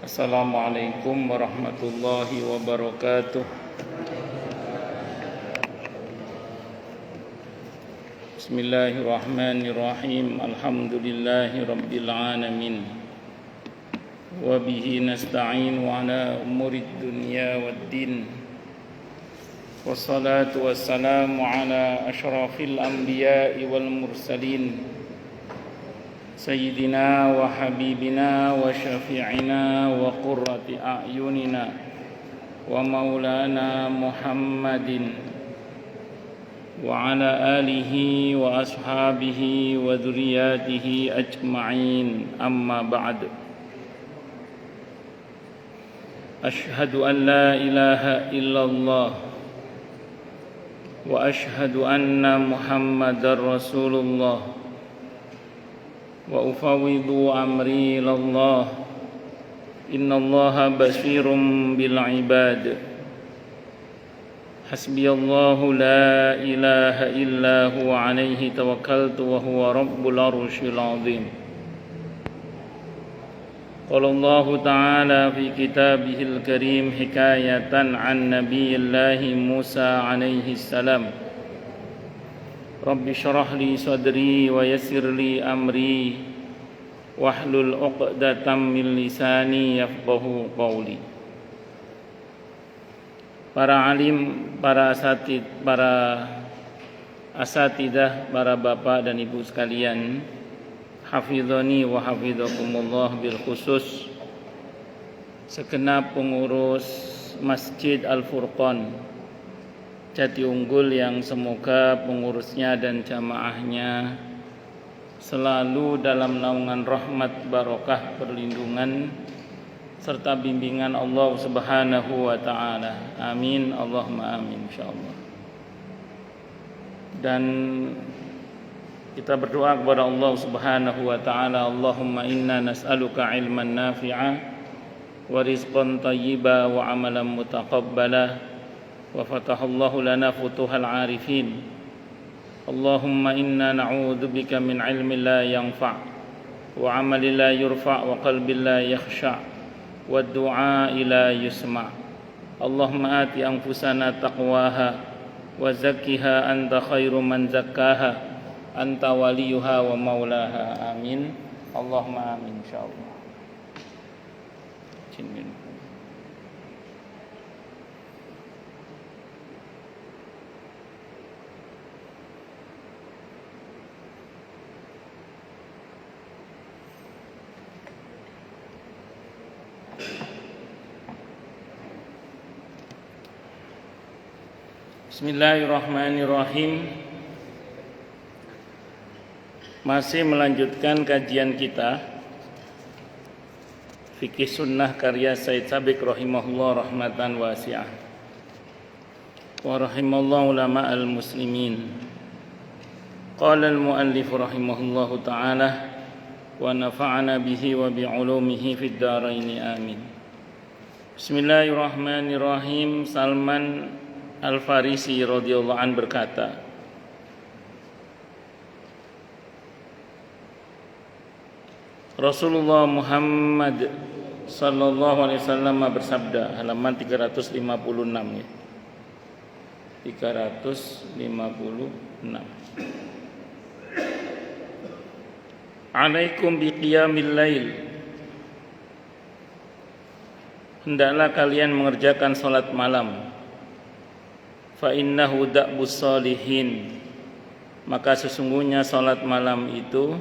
Assalamualaikum warahmatullahi wabarakatuh. Bismillahirrahmanirrahim. Alhamdulillahi rabbil alamin. Wa bihi nasta'in ala umurid dunya waddin. Wassalatu wassalamu ala asyrafil anbiya'i wal mursalin. Sayyidina wa habibina wa syafi'ina wa qurrati a'yunina wa maulana Muhammadin wa ala alihi wa ashabihi wa dhurriyyatihi ajma'in, amma ba'd. Ashhadu an la ilaha illallah wa ashhadu anna Muhammadar Rasulullah wa ufawwidu amri ilallah. Innallaha basirun bil ibad. Hasbiyallahu la ilaha illa huwa alaihi tawakkaltu wa huwa rabbul arsyil azim. Qala Allah ta'ala fi kitabihil karim hikayatan an nabiyillahi Musa alaihi salam. Rabbi syrah li sadri wa yassir li amri wahlul 'uqdatam min lisani yafqahu qawli. Para alim, para asatidah, para bapak dan ibu sekalian, hafizani wa hafizakumullah, bil khusus segenap pengurus Masjid Al-Furqan Jati Unggul, yang semoga pengurusnya dan jamaahnya selalu dalam naungan rahmat, barokah, perlindungan serta bimbingan Allah Subhanahu wa ta'ala. Amin, Allahumma amin, insyaallah. Dan kita berdoa kepada Allah Subhanahu wa ta'ala, Allahumma inna nas'aluka ilman nafi'a wa rizqan tayyiba wa amalan mutaqabbala wa fatahallahu lana futuhal arifin. Allahumma inna na'udzubika min ilmin la yanfa' wa amalin la yurfa' wa qalbin la yakhsha' wa du'a la yusma'. Allahumma ati anfusana taqwaha wa zakkiha anta khairu man zakkaha anta waliyuha wa maulaha. Amin, Allahumma amin, insyaallah. Bismillahirrahmanirrahim. Masih melanjutkan kajian kita Fikih Sunnah karya Said Sabiq rahimahullah rahmatan wasi'ah wa rahimallahu ulama al-muslimin. Qala al-muallif rahimahullahu ta'ala wa nafa'ana bihi wa bi'ulumihi fid dharain, amin. Bismillahirrahmanirrahim. Salman Al-Farisi radhiyallahu an berkata, Rasulullah Muhammad sallallahu alaihi wasallam bersabda, halaman 356 ya. 356. Alaikum biqiyamil lail. Hendaklah kalian mengerjakan salat malam. Fa innahu da'bus salihin. Maka sesungguhnya salat malam itu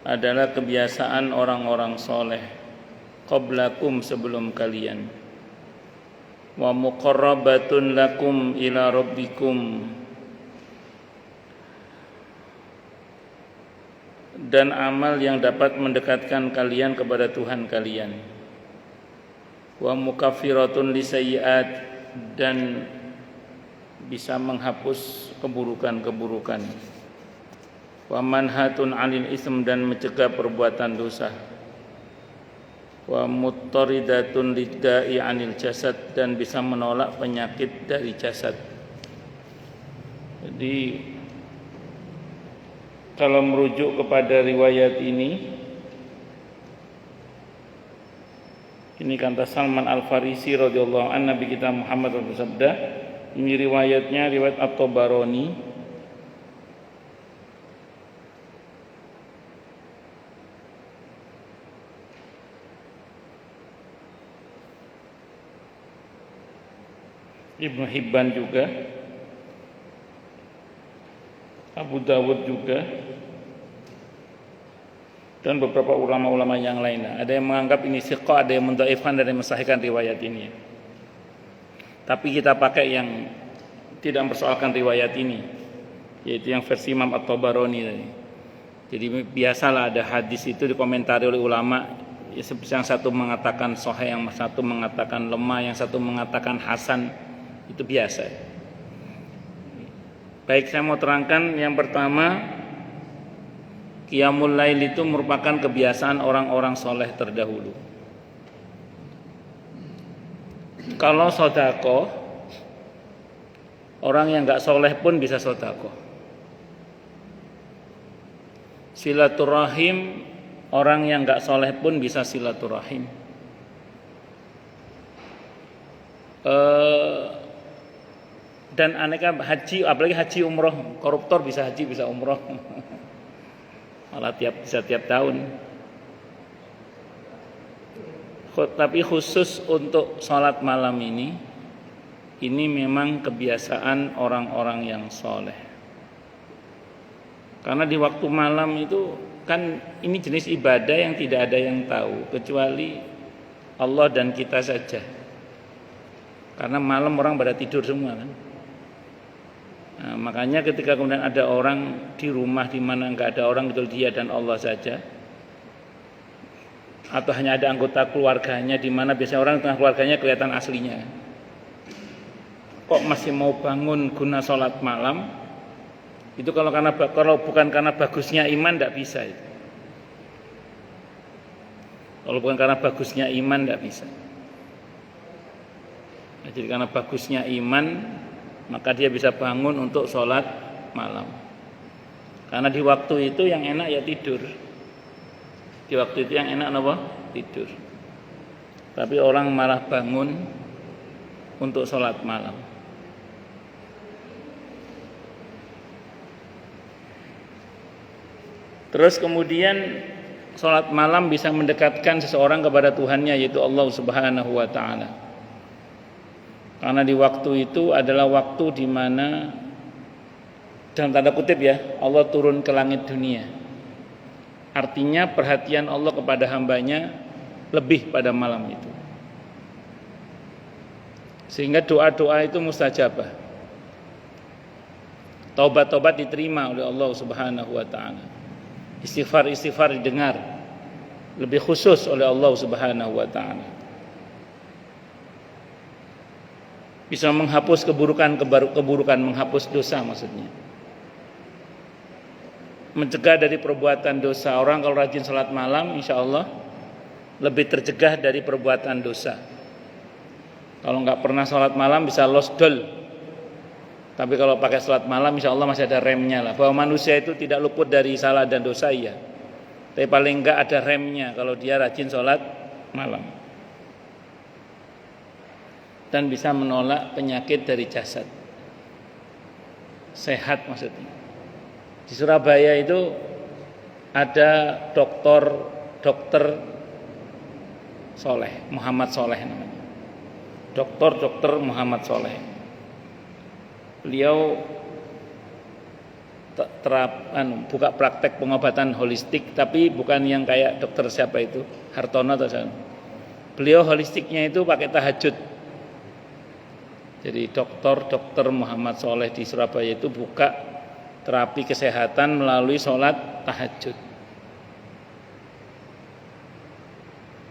adalah kebiasaan orang-orang soleh qablakum, sebelum kalian. Wa muqarrabatun lakum ila rabbikum. Dan amal yang dapat mendekatkan kalian kepada Tuhan kalian. Wa mukaffiratun lisayyi'at, dan bisa menghapus keburukan-keburukan. Wa manhatun 'anil ism, dan mencegah perbuatan dosa. Wa muttaridatun lidda'i 'anil jasad, dan bisa menolak penyakit dari jasad. Jadi kalau merujuk kepada riwayat ini, Ini kata Salman Al-Farisi radhiyallahu anhu, Nabi kita Muhammad bersabda, ini riwayatnya riwayat At-Tabarani, Ibnu Hibban juga, Abu Dawud juga, dan beberapa ulama-ulama yang lainnya. Ada yang menganggap ini thiqah, ada yang mendhaifkan dan yang mensahihkan riwayat ini. Tapi kita pakai yang tidak mempersoalkan riwayat ini, yaitu yang versi Imam At-Tabarani tadi. Jadi biasalah ada hadis itu dikomentari oleh ulama, yang satu mengatakan sahih, yang satu mengatakan lemah, yang satu mengatakan hasan, itu biasa. Baik, saya mau terangkan yang pertama. Qiyamul lail itu merupakan kebiasaan orang-orang soleh terdahulu. Kalau sedekah, orang yang enggak soleh pun bisa sedekah. Silaturahim, orang yang enggak soleh pun bisa silaturahim. Dan aneka haji, apalagi haji umroh, koruptor bisa haji bisa umroh. Malah bisa tiap tahun. Tapi khusus untuk sholat malam ini memang kebiasaan orang-orang yang soleh. Karena di waktu malam itu kan ini jenis ibadah yang tidak ada yang tahu kecuali Allah dan kita saja. Karena malam orang pada tidur semua kan. Nah, makanya ketika kemudian ada orang di rumah di mana enggak ada orang, betul dia dan Allah saja, atau hanya ada anggota keluarganya di mana biasanya orang tengah keluarganya kelihatan aslinya, kok masih mau bangun guna sholat malam, itu kalau bukan karena bagusnya iman tidak bisa itu. Kalau bukan karena bagusnya iman tidak bisa. Nah, jadi karena bagusnya iman maka dia bisa bangun untuk sholat malam. Karena di waktu itu yang enak ya tidur. Di waktu itu yang enak apa? Tidur. Tapi orang malah bangun untuk sholat malam. Terus kemudian sholat malam bisa mendekatkan seseorang kepada Tuhannya, yaitu Allah Subhanahu wa ta'ala. Karena di waktu itu adalah waktu di mana dalam tanda kutip ya, Allah turun ke langit dunia. Artinya perhatian Allah kepada hambanya lebih pada malam itu. Sehingga doa-doa itu mustajabah. Taubat-taubat diterima oleh Allah Subhanahu wa ta'ala. Istighfar-istighfar didengar lebih khusus oleh Allah Subhanahu wa ta'ala. Bisa menghapus keburukan, menghapus dosa maksudnya. Mencegah dari perbuatan dosa. Orang kalau rajin salat malam insya Allah lebih tercegah dari perbuatan dosa. Kalau nggak pernah salat malam bisa lost doll. Tapi kalau pakai salat malam insya Allah masih ada remnya lah. Bahwa manusia itu tidak luput dari salah dan dosa iya. Tapi paling nggak ada remnya kalau dia rajin salat malam. Dan bisa menolak penyakit dari jasad. Sehat maksudnya. Di Surabaya itu ada dokter Soleh, Muhammad Soleh namanya. Dokter Muhammad Soleh. Beliau buka praktek pengobatan holistik, tapi bukan yang kayak dokter siapa itu, Hartono atau siapa. Beliau holistiknya itu pakai tahajud. Jadi dokter Muhammad Soleh di Surabaya itu buka terapi kesehatan melalui sholat tahajud.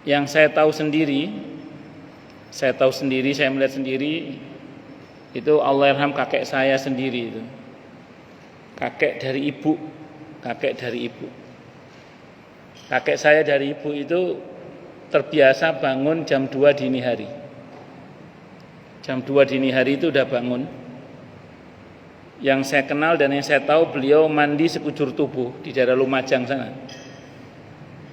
Yang saya tahu sendiri, saya melihat sendiri, itu Allahyarham kakek saya sendiri itu. Kakek dari ibu. Kakek saya dari ibu itu terbiasa bangun jam 2 dini hari. Jam 2 dini hari itu udah bangun. Yang saya kenal dan yang saya tahu beliau mandi sekujur tubuh di daerah Lumajang sana.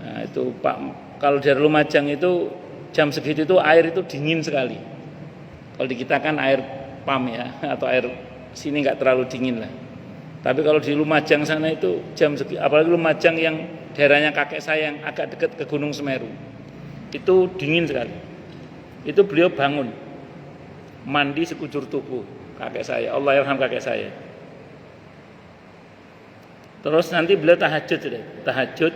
Nah itu Pak, kalau daerah Lumajang itu jam segitu itu air itu dingin sekali. Kalau di kita kan air pam ya, atau air sini nggak terlalu dingin lah. Tapi kalau di Lumajang sana itu jam segitu, apalagi Lumajang yang daerahnya kakek saya yang agak dekat ke Gunung Semeru, itu dingin sekali. Itu beliau bangun, mandi sekujur tubuh kakek saya, Allah yarham kakek saya. Terus nanti beliau tahajud,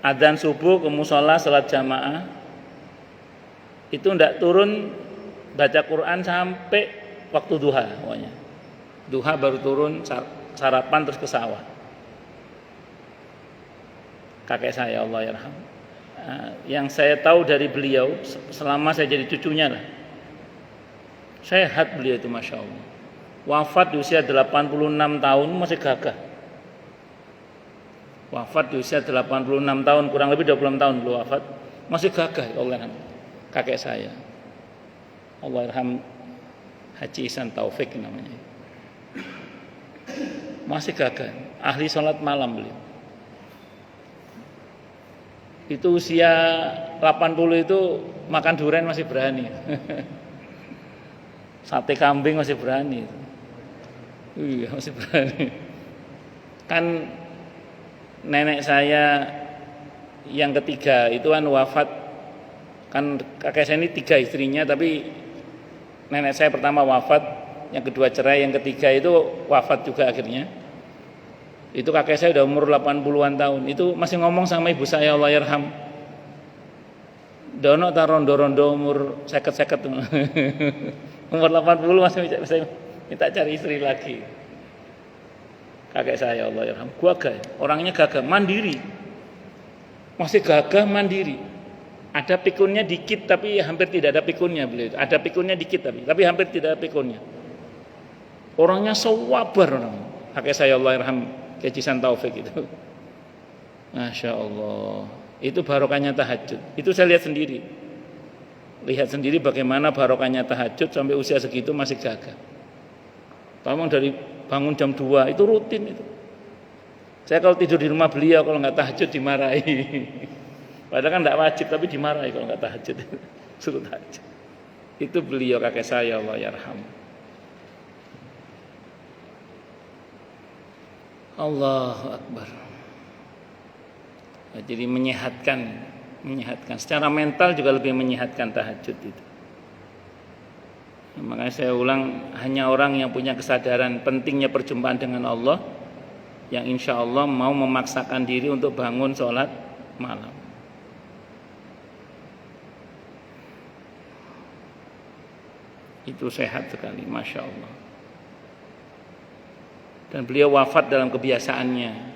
adzan subuh ke musola salat jamaah, itu ndak turun baca Quran sampai waktu duha pokoknya. Duha baru turun, sarapan terus ke sawah. Kakek saya Allah yarham. Yang saya tahu dari beliau selama saya jadi cucunya lah, sehat beliau itu Masya Allah. Wafat di usia 86 tahun masih gagah. Wafat di usia 86 tahun, kurang lebih 20 tahun beliau wafat, masih gagah Allah yarham. Kakek saya Allah yarham, Haji Ihsan Taufik namanya, masih gagah, ahli sholat malam beliau. Itu usia 80 itu makan durian masih berani. Sate kambing masih berani. Iya, masih berani. Kan nenek saya yang ketiga itu kan wafat. Kan kakek saya ini 3 istrinya, tapi nenek saya pertama wafat, yang kedua cerai, yang ketiga itu wafat juga akhirnya. Itu kakek saya udah umur 80-an tahun. Itu masih ngomong sama ibu saya Allah yarham, dono ta rondo-rondo umur 50-50. Umur 80 masih bisa minta cari istri lagi. Kakek saya Allah yarham, gagah, orangnya gagah, mandiri. Masih gagah, mandiri. Ada pikunnya dikit tapi hampir tidak ada pikunnya beliau. Ada pikunnya dikit tapi hampir tidak ada pikunnya. Orangnya sawabar orang. Kakek saya Allah yarham, Haji Ihsan Taufik itu. Masya Allah. Itu barokahnya tahajud. Itu saya lihat sendiri. Lihat sendiri bagaimana barokahnya tahajud sampai usia segitu masih gagah. Memang dari bangun jam 2 itu rutin itu. Saya kalau tidur di rumah beliau kalau nggak tahajud dimarahi. Padahal kan nggak wajib tapi dimarahi kalau nggak tahajud. Suruh tahajud. Itu beliau kakek saya Allah yarham. Allahu Akbar. Jadi menyehatkan secara mental juga lebih menyehatkan tahajud itu. Makanya saya ulang, hanya orang yang punya kesadaran pentingnya perjumpaan dengan Allah yang insya Allah mau memaksakan diri untuk bangun sholat malam. Itu sehat sekali, Masya Allah. Dan beliau wafat dalam kebiasaannya.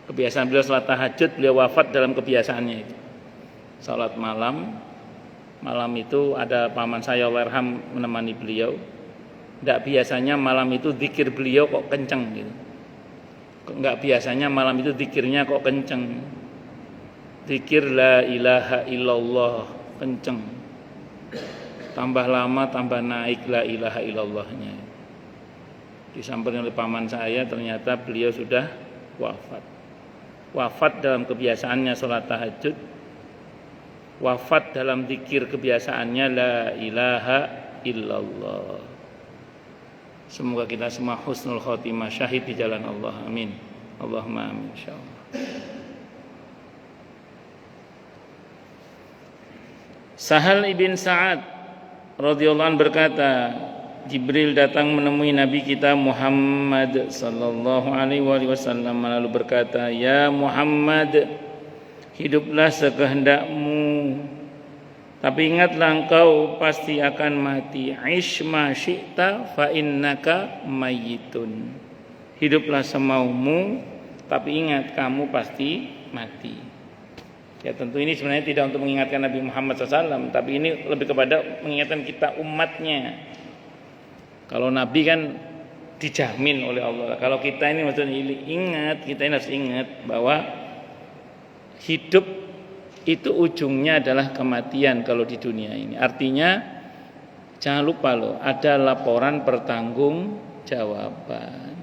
Kebiasaan beliau salat tahajud, beliau wafat dalam kebiasaannya itu. Salat malam itu ada paman saya Allah yarham menemani beliau. Tidak biasanya malam itu zikir beliau kok kenceng gitu. Enggak biasanya malam itu zikirnya kok kenceng. Zikir la ilaha illallah kenceng. Tambah lama tambah naik la ilaha illallahnya. Disamperin oleh paman saya, ternyata beliau sudah wafat. Wafat dalam kebiasaannya sholat tahajud, wafat dalam zikir kebiasaannya la ilaha illallah. Semoga kita semua husnul khotimah, syahid di jalan Allah. Amin. Allahumma amin insyaallah. Sahal ibn Sa'ad radhiyallahu anhu berkata, Jibril datang menemui Nabi kita Muhammad sallallahu alaihi wasallam lalu berkata, "Ya Muhammad, hiduplah sekehendakmu, tapi ingatlah engkau pasti akan mati. Ish ma syi'ta fa innaka mayyitun." Hiduplah semaumu, tapi ingat kamu pasti mati. Ya tentu ini sebenarnya tidak untuk mengingatkan Nabi Muhammad SAW, tapi ini lebih kepada mengingatkan kita umatnya. Kalau Nabi kan dijamin oleh Allah. Kalau kita ini maksudnya ingat, kita ini harus ingat bahwa hidup itu ujungnya adalah kematian kalau di dunia ini. Artinya jangan lupa loh, ada laporan pertanggungjawaban.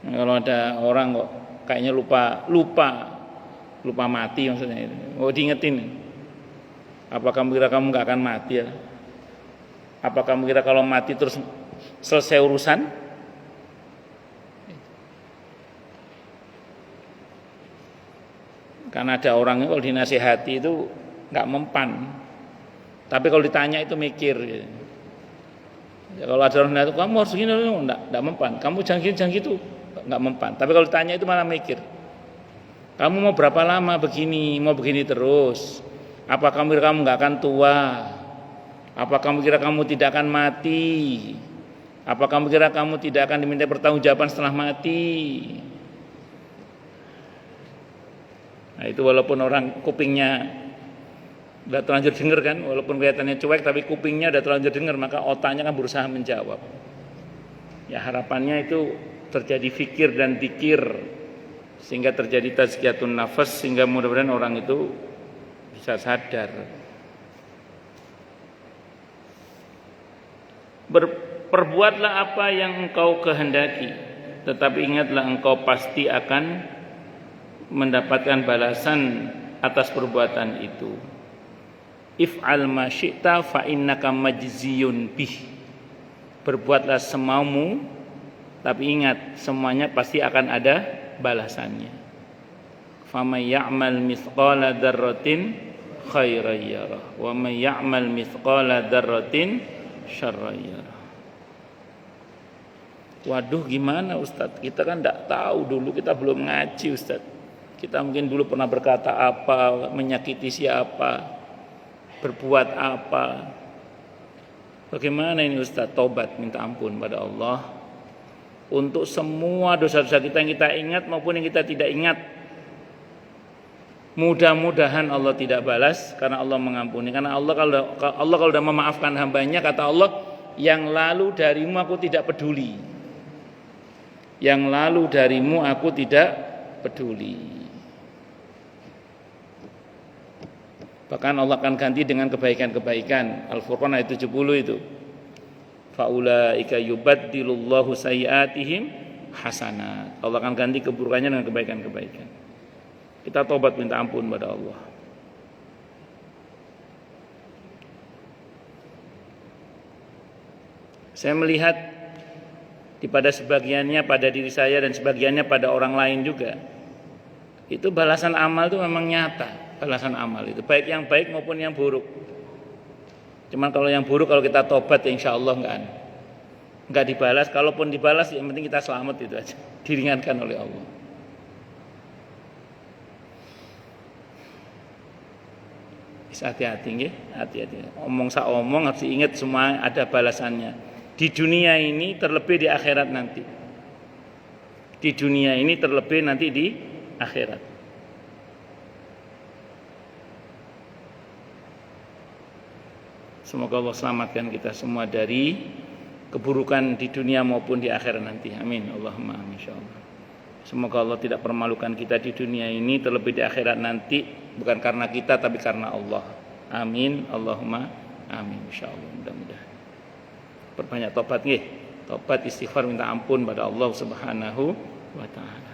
Nah, kalau ada orang kok kayaknya lupa lupa mati maksudnya itu. Oh, diingetin. Apa kamu kira kamu nggak akan mati ya? Apa kamu kira kalau mati terus selesai urusan? Karena ada orang kalau dinasihati itu nggak mempan. Tapi kalau ditanya itu mikir. Ya, kalau ada orang itu kamu harus gini, enggak mempan. Kamu jangan gitu, enggak mempan. Tapi kalau ditanya itu malah mikir. Kamu mau berapa lama begini? Mau begini terus? Apa kamu kira kamu enggak akan tua? Apa kamu kira kamu tidak akan mati? Apa kamu kira kamu tidak akan diminta pertanggungjawaban setelah mati? Nah, itu walaupun orang kupingnya udah terlanjur dengar kan, walaupun kelihatannya cuek tapi kupingnya udah terlanjur dengar, maka otaknya kan berusaha menjawab. Ya harapannya itu terjadi fikir dan dikir sehingga terjadi tazkiyatun nafas, sehingga mudah-mudahan orang itu bisa sadar. Perbuatlah apa yang engkau kehendaki, tetapi ingatlah engkau pasti akan mendapatkan balasan atas perbuatan itu. If'al ma syi'ta fa innaka majziyun bih. Berbuatlah semaumu, tapi ingat semuanya pasti akan ada balasannya. Faman ya'mal mithqala dzarratin khairan yarah wa man ya'mal mithqala dzarratin syarran yarah. Waduh, gimana Ustaz? Kita kan enggak tahu, dulu kita belum ngaji Ustaz. Kita mungkin dulu pernah berkata apa, menyakiti siapa, berbuat apa. Bagaimana ini Ustaz? Tobat, minta ampun pada Allah untuk semua dosa-dosa kita yang kita ingat maupun yang kita tidak ingat. Mudah-mudahan Allah tidak balas karena Allah mengampuni. Karena Allah kalau sudah memaafkan hambanya, kata Allah, yang lalu darimu aku tidak peduli. Yang lalu darimu aku tidak peduli. Bahkan Allah akan ganti dengan kebaikan-kebaikan. Al-Furqan ayat 70 itu. Faulaika yubaddilullahu sayyiatihim hasanat. Allah akan ganti keburukannya dengan kebaikan-kebaikan. Kita tobat minta ampun pada Allah. Saya melihat pada sebagiannya pada diri saya dan sebagiannya pada orang lain juga. Itu balasan amal itu memang nyata. Balasan amal itu baik yang baik maupun yang buruk. Cuman kalau yang buruk kalau kita tobat ya insya Allah enggak dibalas. Kalaupun dibalas yang penting kita selamat, itu aja. Diringankan oleh Allah. Hati-hati nggih, hati-hati. Omong harus diingat semua ada balasannya. Di dunia ini terlebih di akhirat nanti. Di dunia ini terlebih nanti di akhirat. Semoga Allah selamatkan kita semua dari keburukan di dunia maupun di akhirat nanti. Amin. Allahumma amin insyaallah. Semoga Allah tidak permalukan kita di dunia ini, terlebih di akhirat nanti, bukan karena kita tapi karena Allah. Amin. Allahumma amin insyaallah. Mudah-mudahan. Perbanyak tobat nggih. Tobat, istighfar, minta ampun pada Allah Subhanahu wa taala.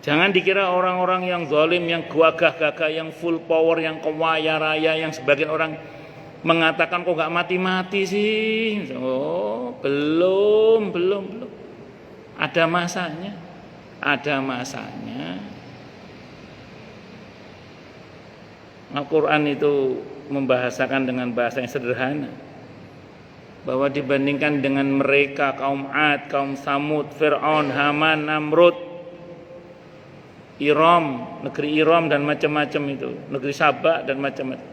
Jangan dikira orang-orang yang zalim, yang gagah-gagah, yang full power, yang kaya raya, yang sebagian orang mengatakan kok enggak mati-mati sih. Oh, belum. Ada masanya. Al-Quran itu membahasakan dengan bahasa yang sederhana, bahwa dibandingkan dengan mereka kaum Ad, kaum Samud, Fir'aun, Haman, Namrud, negeri Iram dan macam-macam itu, negeri Sabah dan macam-macam,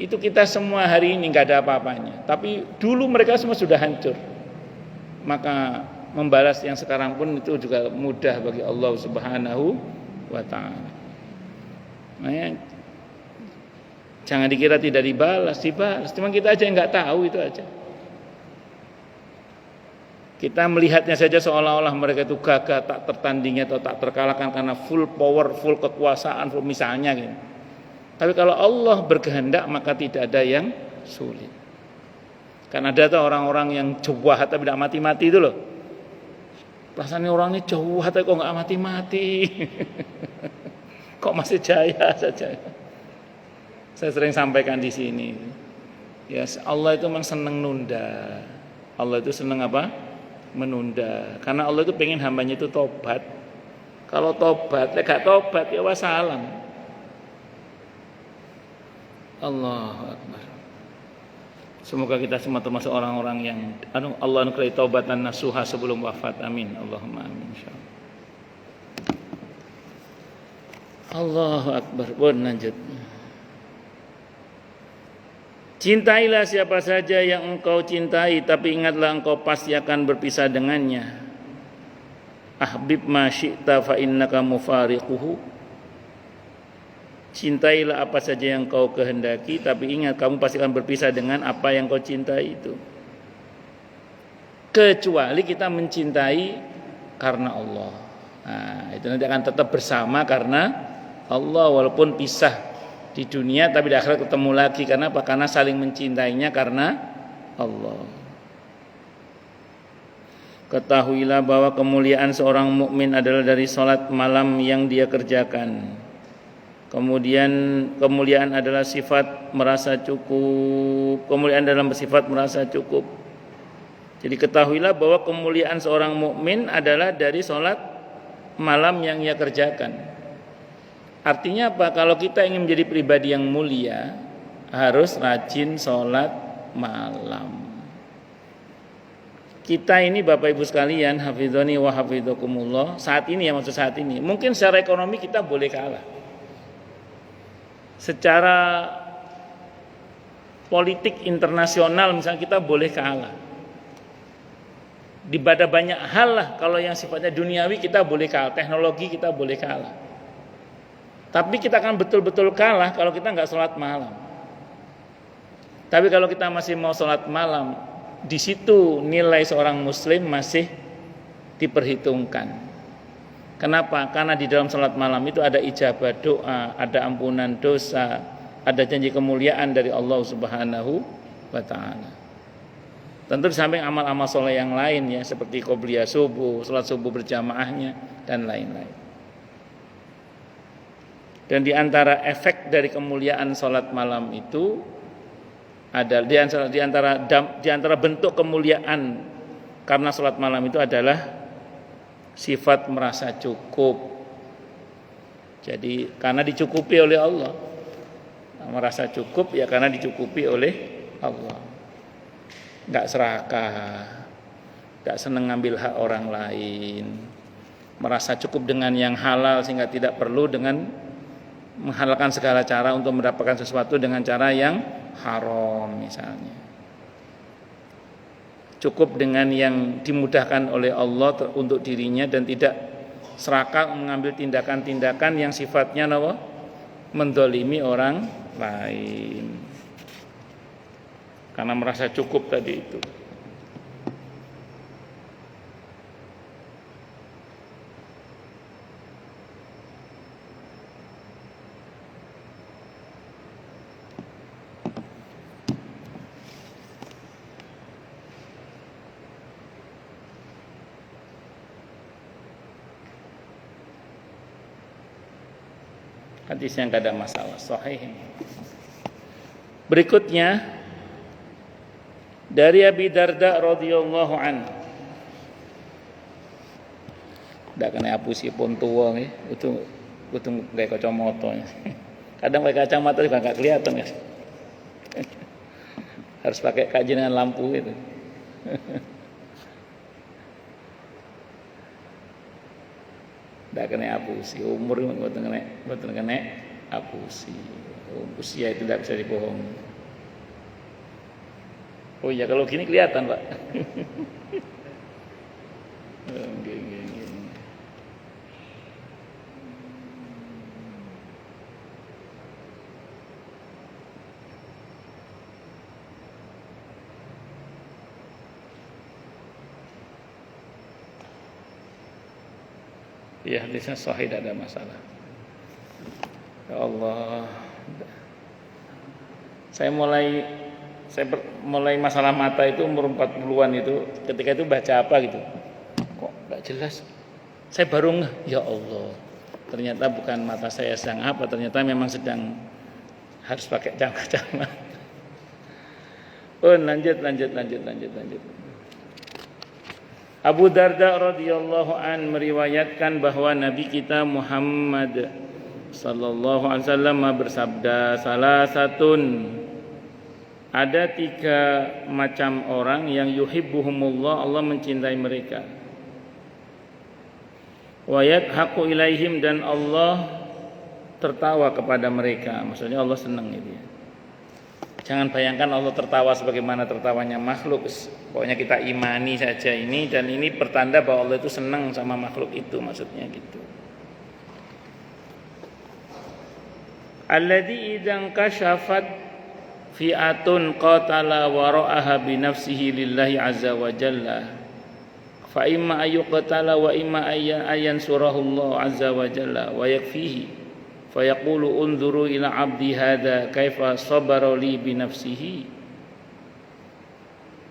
itu kita semua hari ini nggak ada apa-apanya. Tapi dulu mereka semua sudah hancur. Maka membalas yang sekarang pun itu juga mudah bagi Allah Subhanahu wa taala. Jangan dikira tidak dibalas. Cuma kita aja yang nggak tahu, itu aja. Kita melihatnya saja seolah-olah mereka itu gagah, tak tertandingi atau tak terkalahkan karena full power, full kekuasaan, full misalnya gitu. Tapi kalau Allah berkehendak maka tidak ada yang sulit. Karena ada tuh orang-orang yang jahat tapi tidak mati-mati itu loh. Rasanya orang ini jauh tapi kok nggak mati-mati. Kok masih jaya saja. Saya sering sampaikan di sini. Ya, Allah itu memang senang nunda. Allah itu senang apa? Menunda. Karena Allah itu pengen hambanya itu tobat. Kalau tobat, gak tobat ya wassalam. Allahu Akbar. Semoga kita semua termasuk orang-orang yang Allah anugerahi taubatan nasuha sebelum wafat. Amin. Allahumma amin insyaallah. Allahu Akbar. Lanjut. Cintailah siapa saja yang engkau cintai, tapi ingatlah engkau pasti akan berpisah dengannya. Ahbib ma syi'ta fa innaka mufariquhu. Cintailah apa saja yang kau kehendaki, tapi ingat kamu pasti akan berpisah dengan apa yang kau cintai itu. Kecuali kita mencintai karena Allah. Nah, itu nanti akan tetap bersama karena Allah, walaupun pisah di dunia tapi di akhirat ketemu lagi. Karena apa? Karena saling mencintainya karena Allah. Ketahuilah bahwa kemuliaan seorang mukmin adalah dari salat malam yang dia kerjakan. Kemudian kemuliaan adalah sifat merasa cukup. Kemuliaan dalam sifat merasa cukup. Jadi ketahuilah bahwa kemuliaan seorang mukmin adalah dari salat malam yang ia kerjakan. Artinya apa? Kalau kita ingin menjadi pribadi yang mulia, harus rajin sholat malam. Kita ini Bapak Ibu sekalian, hafizhani wa hafidhakumullah, saat ini ya, maksud saat ini, mungkin secara ekonomi kita boleh kalah. Secara politik internasional misalnya kita boleh kalah. Di pada banyak hal lah, kalau yang sifatnya duniawi kita boleh kalah, teknologi kita boleh kalah. Tapi kita akan betul-betul kalah kalau kita nggak sholat malam. Tapi kalau kita masih mau sholat malam, di situ nilai seorang muslim masih diperhitungkan. Kenapa? Karena di dalam sholat malam itu ada ijabah doa, ada ampunan dosa, ada janji kemuliaan dari Allah Subhanahu wa ta'ala. Tentu di samping amal-amal soleh yang lain ya, seperti qobliyah subuh, sholat subuh berjamaahnya, dan lain-lain. Dan di antara efek dari kemuliaan sholat malam itu ada di antara bentuk kemuliaan karena sholat malam itu adalah sifat merasa cukup. Jadi karena dicukupi oleh Allah. Merasa cukup ya karena dicukupi oleh Allah. Enggak serakah, enggak senang ngambil hak orang lain. Merasa cukup dengan yang halal sehingga tidak perlu dengan menghalalkan segala cara untuk mendapatkan sesuatu dengan cara yang haram misalnya. Cukup dengan yang dimudahkan oleh Allah untuk dirinya dan tidak serakah mengambil tindakan-tindakan yang sifatnya mendolimi orang lain. Karena merasa cukup tadi itu. Hadis yang tidak ada masalah, sahih. Berikutnya dari Abi Darda radhiyallahu an. Ndak kena hapusi pun tua nih, itu kayak kacamata. Kadang pakai kacamata juga enggak kelihatan ya. Harus pakai kajian lampu itu. Ndak kena hapusi, umur mboten kena hapusi. Usia itu tidak bisa dibohongi. Oh iya, kalau gini kelihatan, Pak. Ya, hadisnya sahih, tidak ada masalah. Ya Allah, saya mulai masalah mata itu umur 40-an itu, ketika itu baca apa gitu, kok enggak jelas. Saya baru ngeh, ya Allah. Ternyata bukan mata saya sedang apa, ternyata memang sedang harus pakai kacamata. Oh, lanjut. Abu Darda radhiyallahu an meriwayatkan bahwa Nabi kita Muhammad sallallahu alaihi wasallam bersabda, salah satun, ada 3 macam orang yang yuhibbuhumullah, Allah mencintai mereka. Wa yadhaqu ilaihim, dan Allah tertawa kepada mereka. Maksudnya Allah senang itu ya. Jangan bayangkan Allah tertawa sebagaimana tertawanya makhluk. Pokoknya kita imani saja ini, dan ini pertanda bahwa Allah itu senang sama makhluk itu, maksudnya gitu. Alladzi idzan kashafat fi'atun qatala wara'aha bi nafsihi lillahi azza wa jalla fa imma ayyuqtala wa imma ayyan surahullah azza wa jalla wa yakfihi fa yaqulu unzuru ila 'abdi hadza kaifa sabara li bi nafsihi.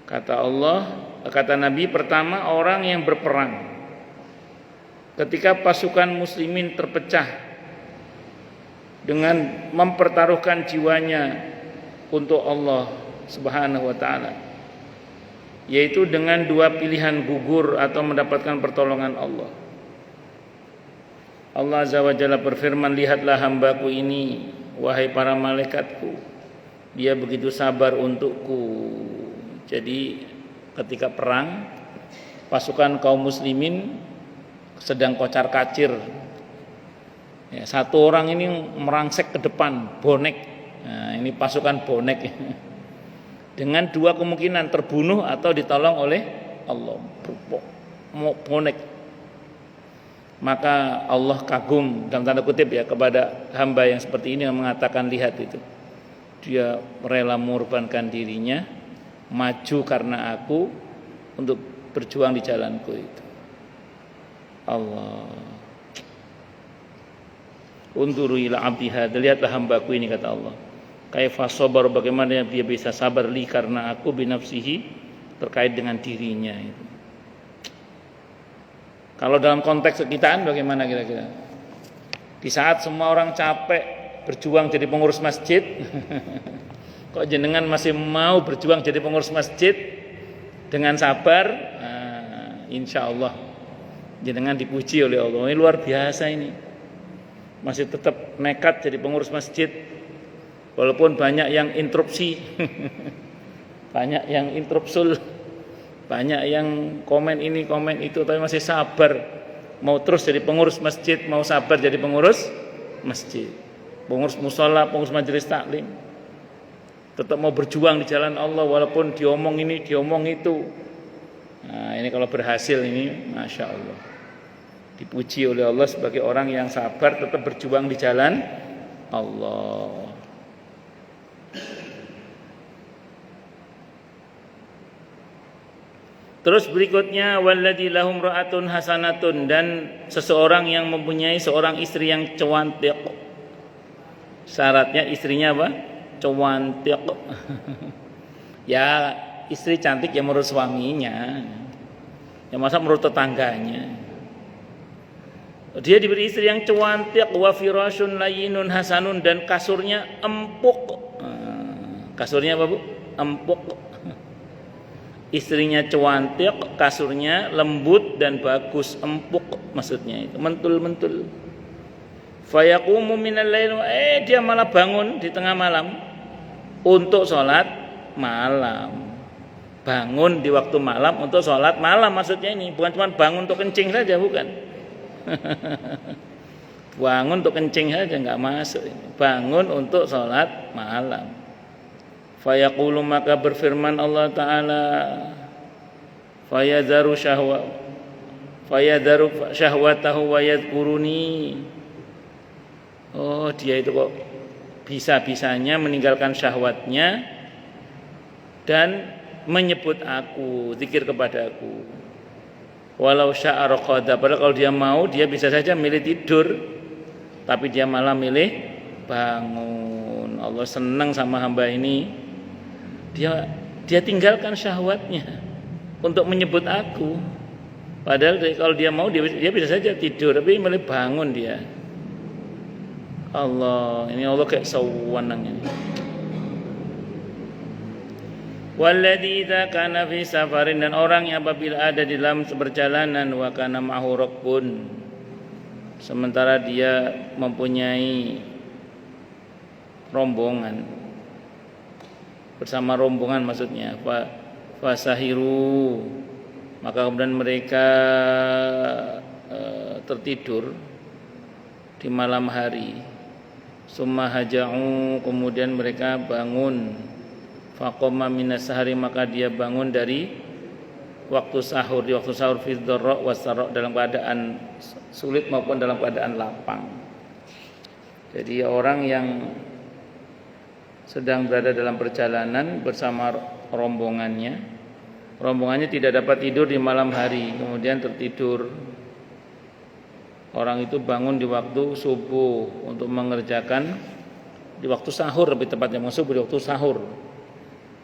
Kata Nabi, pertama orang yang berperang ketika pasukan muslimin terpecah dengan mempertaruhkan jiwanya untuk Allah Subhanahu wa taala, yaitu dengan 2 pilihan, gugur atau mendapatkan pertolongan Allah. Allah Azza wa Jalla berfirman, lihatlah hambaku ini, wahai para malaikatku, dia begitu sabar untukku. Jadi ketika perang, pasukan kaum muslimin sedang kocar-kacir. Ya, satu orang ini merangsek ke depan, bonek. Nah, ini pasukan bonek. Dengan 2 kemungkinan, terbunuh atau ditolong oleh Allah. Bonek. Maka Allah kagum dalam tanda kutip ya kepada hamba yang seperti ini, yang mengatakan, lihat itu, dia rela mengorbankan dirinya, maju karena aku, untuk berjuang di jalanku itu. Allah. Unduru ila 'abdi hadza, lihatlah hambaku ini, kata Allah, kaifa sabar, bagaimana dia bisa sabar li karena aku, binafsihi, terkait dengan dirinya itu. Kalau dalam konteks kekitaan bagaimana kira-kira? Di saat semua orang capek berjuang jadi pengurus masjid, kok jenengan masih mau berjuang jadi pengurus masjid dengan sabar? Insya Allah jenengan dipuji oleh Allah. Ini luar biasa ini. Masih tetap nekat jadi pengurus masjid, walaupun banyak yang interupsi, banyak yang interupsul, banyak yang komen ini komen itu, tapi masih sabar, mau terus jadi pengurus masjid, mau sabar jadi pengurus masjid, pengurus musola, pengurus majelis taklim, tetap mau berjuang di jalan Allah walaupun diomong ini diomong itu. Nah, ini kalau berhasil ini, masya Allah, dipuji oleh Allah sebagai orang yang sabar tetap berjuang di jalan Allah. Terus berikutnya, walladzi lahum ra'atun hasanatun, dan seseorang yang mempunyai seorang istri yang cantik. Syaratnya istrinya apa? Cantik. Ya, istri cantik ya menurut suaminya. Ya masa menurut tetangganya. Dia diberi istri yang cantik, wa firashun layyinun hasanun, dan kasurnya empuk. Kasurnya apa, Bu? Empuk. Istrinya cantik, kasurnya lembut dan bagus, empuk maksudnya itu, mentul-mentul. Fayaqumu minal lail, dia malah bangun di tengah malam untuk sholat malam. Bangun di waktu malam untuk sholat malam, maksudnya ini bukan cuma bangun untuk kencing saja, bukan. Bangun untuk kencing saja enggak masuk ini. Bangun untuk sholat malam. Fayaqulu, maka berfirman Allah Ta'ala, fayadharu syahwatahu wa yadhkuruni. Oh, dia itu kok bisa-bisanya meninggalkan syahwatnya dan menyebut aku, zikir kepada aku. Walau sya'a raqada, padahal kalau dia mau dia bisa saja milih tidur, tapi dia malah milih bangun. Allah senang sama hamba ini. Dia tinggalkan syahwatnya untuk menyebut aku. Padahal kalau dia mau dia bisa saja tidur, tapi malah bangun dia. Allah, ini Allah kayak sewenang ini. Walladzi idza kana fi safarin, dan orang yang apabila ada di dalam perjalanan wa kana ma'hu raqbun, sementara dia mempunyai rombongan, bersama rombongan maksudnya, fasahiru, maka kemudian mereka tertidur di malam hari, summa haja'u, kemudian mereka bangun, faqama minas sahari, maka dia bangun dari waktu sahur, di waktu sahur, fi dharra wasarra, dalam keadaan sulit maupun dalam keadaan lapang. Jadi orang yang sedang berada dalam perjalanan bersama rombongannya tidak dapat tidur di malam hari, kemudian tertidur. Orang itu bangun di waktu subuh untuk mengerjakan, di waktu sahur lebih tepatnya, subuh di waktu sahur,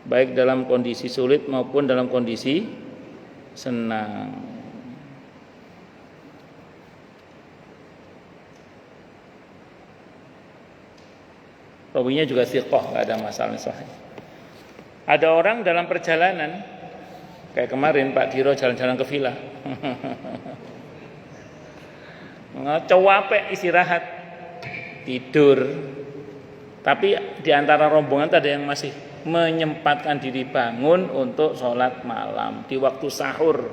baik dalam kondisi sulit maupun dalam kondisi senang. Rawinya juga thiqah, enggak ada masalah sahih. Ada orang dalam perjalanan, kayak kemarin Pak Giro jalan-jalan ke villa. Capek istirahat, tidur. Tapi di antara rombongan ada yang masih menyempatkan diri bangun untuk sholat malam di waktu sahur.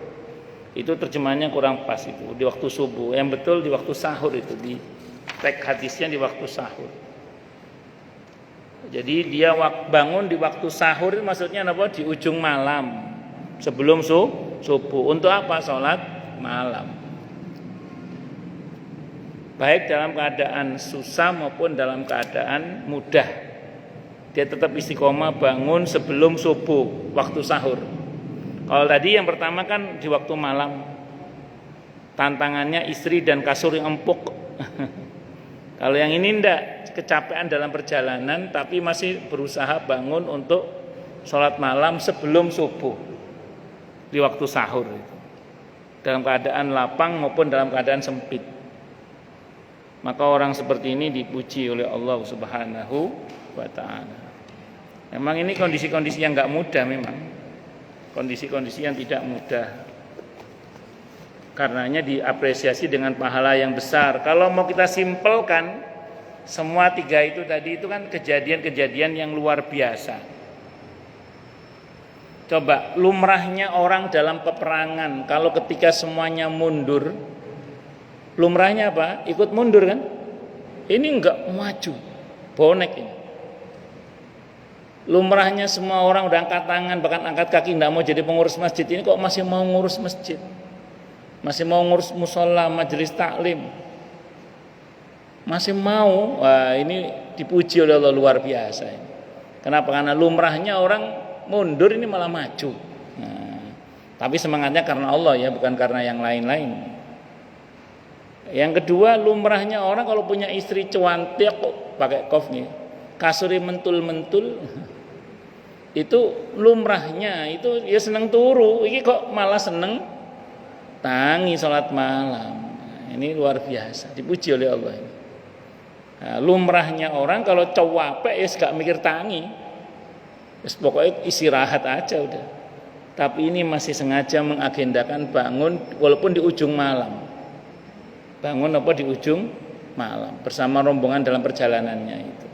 Itu terjemahannya kurang pas itu, di waktu subuh. Yang betul di waktu sahur itu, di teks hadisnya di waktu sahur. Jadi dia bangun di waktu sahur, maksudnya apa? Di ujung malam sebelum subuh. Untuk apa? Sholat malam. Baik dalam keadaan susah maupun dalam keadaan mudah, dia tetap istiqomah bangun sebelum subuh, waktu sahur. Kalau tadi yang pertama kan di waktu malam, tantangannya istri dan kasur yang empuk. Kalau yang ini enggak, kecapean dalam perjalanan tapi masih berusaha bangun untuk sholat malam sebelum subuh di waktu sahur itu, dalam keadaan lapang maupun dalam keadaan sempit. Maka orang seperti ini dipuji oleh Allah Subhanahu wa ta'ala. Memang ini kondisi-kondisi yang enggak mudah, memang kondisi-kondisi yang tidak mudah, karenanya diapresiasi dengan pahala yang besar. Kalau mau kita simpelkan, semua tiga itu tadi itu kan kejadian-kejadian yang luar biasa. Coba lumrahnya orang dalam peperangan, kalau ketika semuanya mundur, lumrahnya apa? Ikut mundur kan? Ini enggak maju, bonek ini. Lumrahnya semua orang udah angkat tangan, bahkan angkat kaki, enggak mau jadi pengurus masjid. Ini kok masih mau ngurus masjid, masih mau ngurus musola, majelis taklim, masih mau. Wah, ini dipuji oleh Allah, luar biasa ini. Kenapa? Karena lumrahnya orang mundur, ini malah maju. Nah, tapi semangatnya karena Allah ya, bukan karena yang lain-lain. Yang kedua, lumrahnya orang kalau punya istri cuantik, pakai kof nih, kasuri mentul-mentul, itu lumrahnya itu ya seneng turu. Ini kok malah seneng tangi sholat malam. Nah, ini luar biasa, dipuji oleh Allah ini. Nah, lumrahnya orang kalau capek ya gak mikir tangi, pokoknya istirahat aja udah. Tapi ini masih sengaja mengagendakan bangun walaupun di ujung malam. Bangun apa di ujung malam bersama rombongan dalam perjalanannya itu.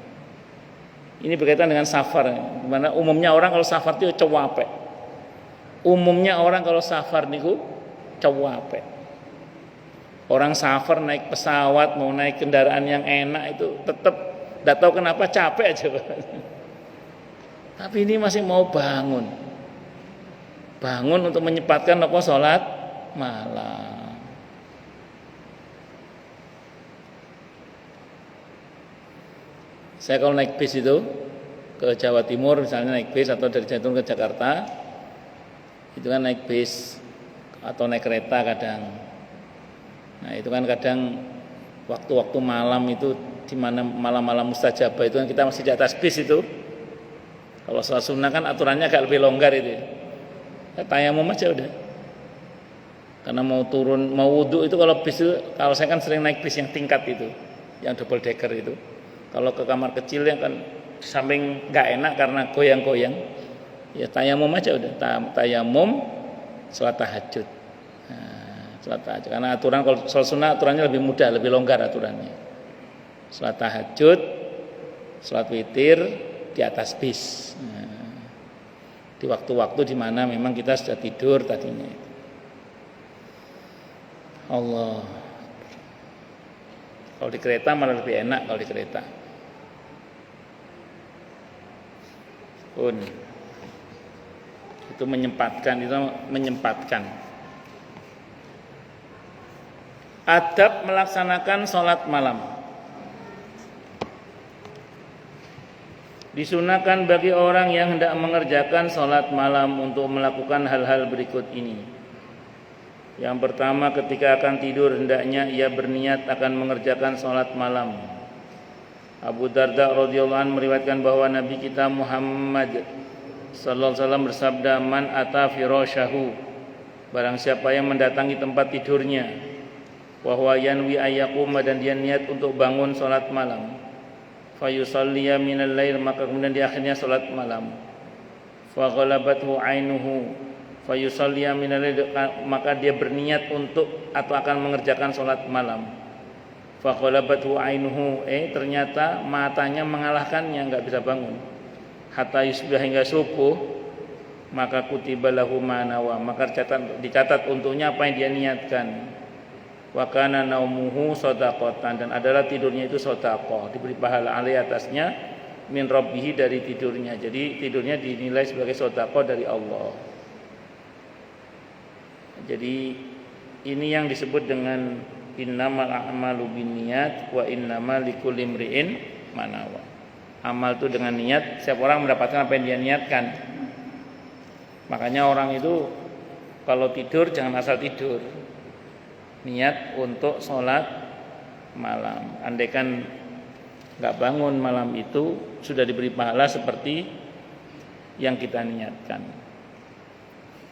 Ini berkaitan dengan safar, dimana umumnya orang kalau safar itu capek. Umumnya orang kalau safar niku capek. Orang safar naik pesawat, mau naik kendaraan yang enak itu tetap tidak tahu kenapa capek aja. Tapi ini masih mau bangun untuk menyempatkan apa sholat malam. Saya kalau naik bis itu ke Jawa Timur, misalnya naik bis atau dari Jawa Timur ke Jakarta, itu kan naik bis atau naik kereta kadang. Nah itu kan kadang waktu-waktu malam itu, di mana malam-malam mustajabah itu kan kita masih di atas bis itu. Kalau sholat sunnah kan aturannya agak lebih longgar itu. Tayamum aja udah. Karena mau turun, mau wudhu itu kalau bis itu, kalau saya kan sering naik bis yang tingkat itu, yang double decker itu. Kalau ke kamar kecil yang kan samping nggak enak karena goyang-goyang, ya tayamum aja udah, tayamum sholat tahajud. Nah, sholat tahajud. Karena aturan kalau sholat sunnah aturannya lebih mudah, lebih longgar aturannya. Sholat tahajud, sholat witir di atas bis. Nah, di waktu-waktu di mana memang kita sudah tidur tadinya. Allah. Kalau di kereta malah lebih enak kalau di kereta. Pun itu menyempatkan. Adab melaksanakan sholat malam. Disunahkan bagi orang yang hendak mengerjakan sholat malam untuk melakukan hal-hal berikut ini. Yang pertama, ketika akan tidur hendaknya ia berniat akan mengerjakan sholat malam. Abu Darda radhiyallahu anhu meriwayatkan bahwa Nabi kita Muhammad sallallahu alaihi wasallam bersabda, "Man ata firasyahu," barang siapa yang mendatangi tempat tidurnya, wa huwa yanwi ayyaquma, dan dia niat untuk bangun sholat malam, fa yusalliya minal lail, maka kemudian di akhirnya sholat malam, fa ghalabathu ainuhu fayusalliya minal lail, maka dia berniat untuk atau akan mengerjakan sholat malam, fa ghalabathu ainuhu, ternyata matanya mengalahkannya, enggak bisa bangun, hatta yusbih, hingga subuh, maka kutiba lahu ma nawa, maka dicatat untuknya apa yang dia niatkan. Wa kana naumuhu shadaqatan, dan adalah tidurnya itu sedekah, diberi pahala alai atasnya, min rabbih, dari tidurnya. Jadi tidurnya dinilai sebagai sedekah dari Allah. Jadi ini yang disebut dengan innamal a'malu binniyat wa innamal likulli imri'in ma nawa. Amal itu dengan niat, setiap orang mendapatkan apa yang dia niatkan. Makanya orang itu kalau tidur jangan asal tidur. Niat untuk sholat malam. Andaikan enggak bangun malam itu sudah diberi pahala seperti yang kita niatkan.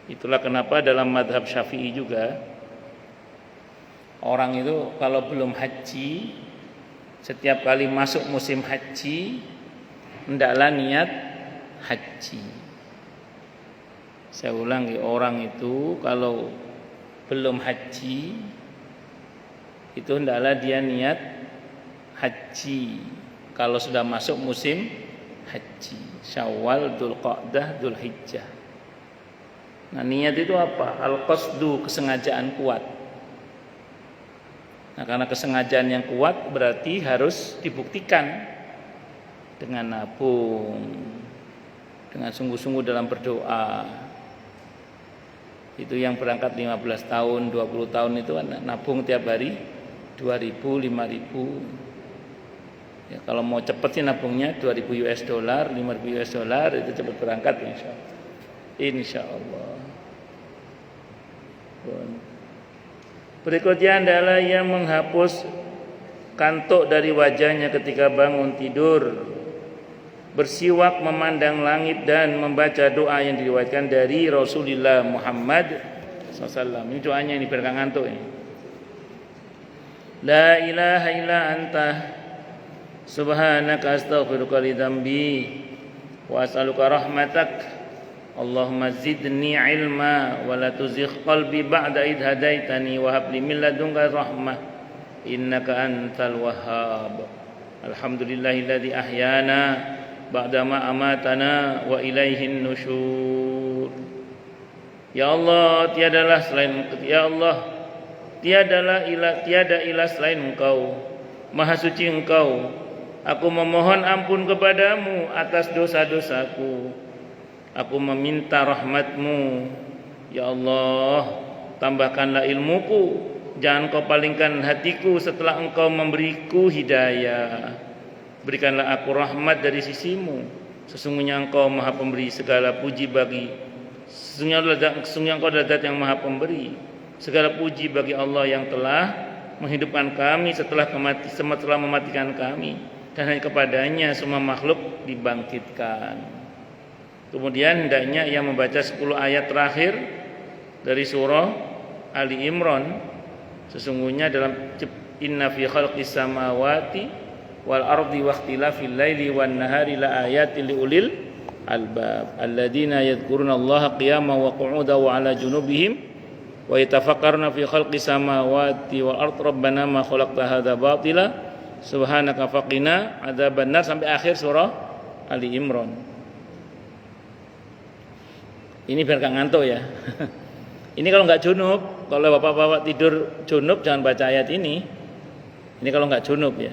Itulah kenapa dalam madhab Syafi'i juga orang itu kalau belum haji, setiap kali masuk musim haji hendaklah niat haji. Saya ulangi, orang itu kalau belum haji itu hendaklah dia niat haji kalau sudah masuk musim haji, Syawal, Dzulqa'dah, Dzulhijjah. Nah, niat itu apa? Al-qasdu, kesengajaan kuat. Nah, karena kesengajaan yang kuat berarti harus dibuktikan dengan nabung, dengan sungguh-sungguh dalam berdoa. Itu yang berangkat 15 tahun, 20 tahun itu nabung tiap hari 2.000, 5.000. Ya, kalau mau cepat sih nabungnya 2.000 US dollar, 5.000 US dollar, itu cepat berangkat insyaallah. Berikutnya adalah yang menghapus kantuk dari wajahnya ketika bangun tidur, bersiwak, memandang langit, dan membaca doa yang diriwayatkan dari Rasulullah Muhammad SAW. Ini doanya ini biar ngantuk ini. La ilaha illa anta subhanaka astaghfiruka li dzambi wa as'aluka rahmatak. Allahumma zidni ilma wa la tuzigh qalbi ba'da idh hadaitani wa hab li min ladunka rahmah innaka antal wahhab. Alhamdulillahilladzi ahyana ba'da ma amatana wa ilaihin nusyur. Ya Allah, tiadalah selain tiada ilah selain Engkau. Maha suci Engkau. Aku memohon ampun kepadamu atas dosa-dosaku. Aku meminta rahmat-Mu. Ya Allah, tambahkanlah ilmuku, jangan Kau palingkan hatiku setelah Engkau memberiku hidayah. Berikanlah aku rahmat dari sisi-Mu. Sesungguhnya Engkau Maha Pemberi, segala puji bagi sesungguhnya Engkau adalah Zat yang Maha Pemberi. Segala puji bagi Allah yang telah menghidupkan kami setelah mematikan kami, dan hanya kepadanya semua makhluk dibangkitkan. Kemudian hendaknya ia membaca 10 ayat terakhir dari surah Ali Imran, sesungguhnya dalam inna fi khalqis samawati wal ardi wa ikhtilafil laili wan nahari la ayatin liulil albab alladzina yadhkuruna Allaha qiyaman wa qu'udan wa 'ala junubihim wa yatafakkaruna fi khalqis samawati wal ardi rabbana ma khalaqta hadza batila subhanaka faqina adzabannar sampai akhir surah Ali Imran. Ini biar gak ngantuk ya. Ini kalau nggak junub, kalau bapak-bapak tidur junub jangan baca ayat ini. Ini kalau nggak junub ya.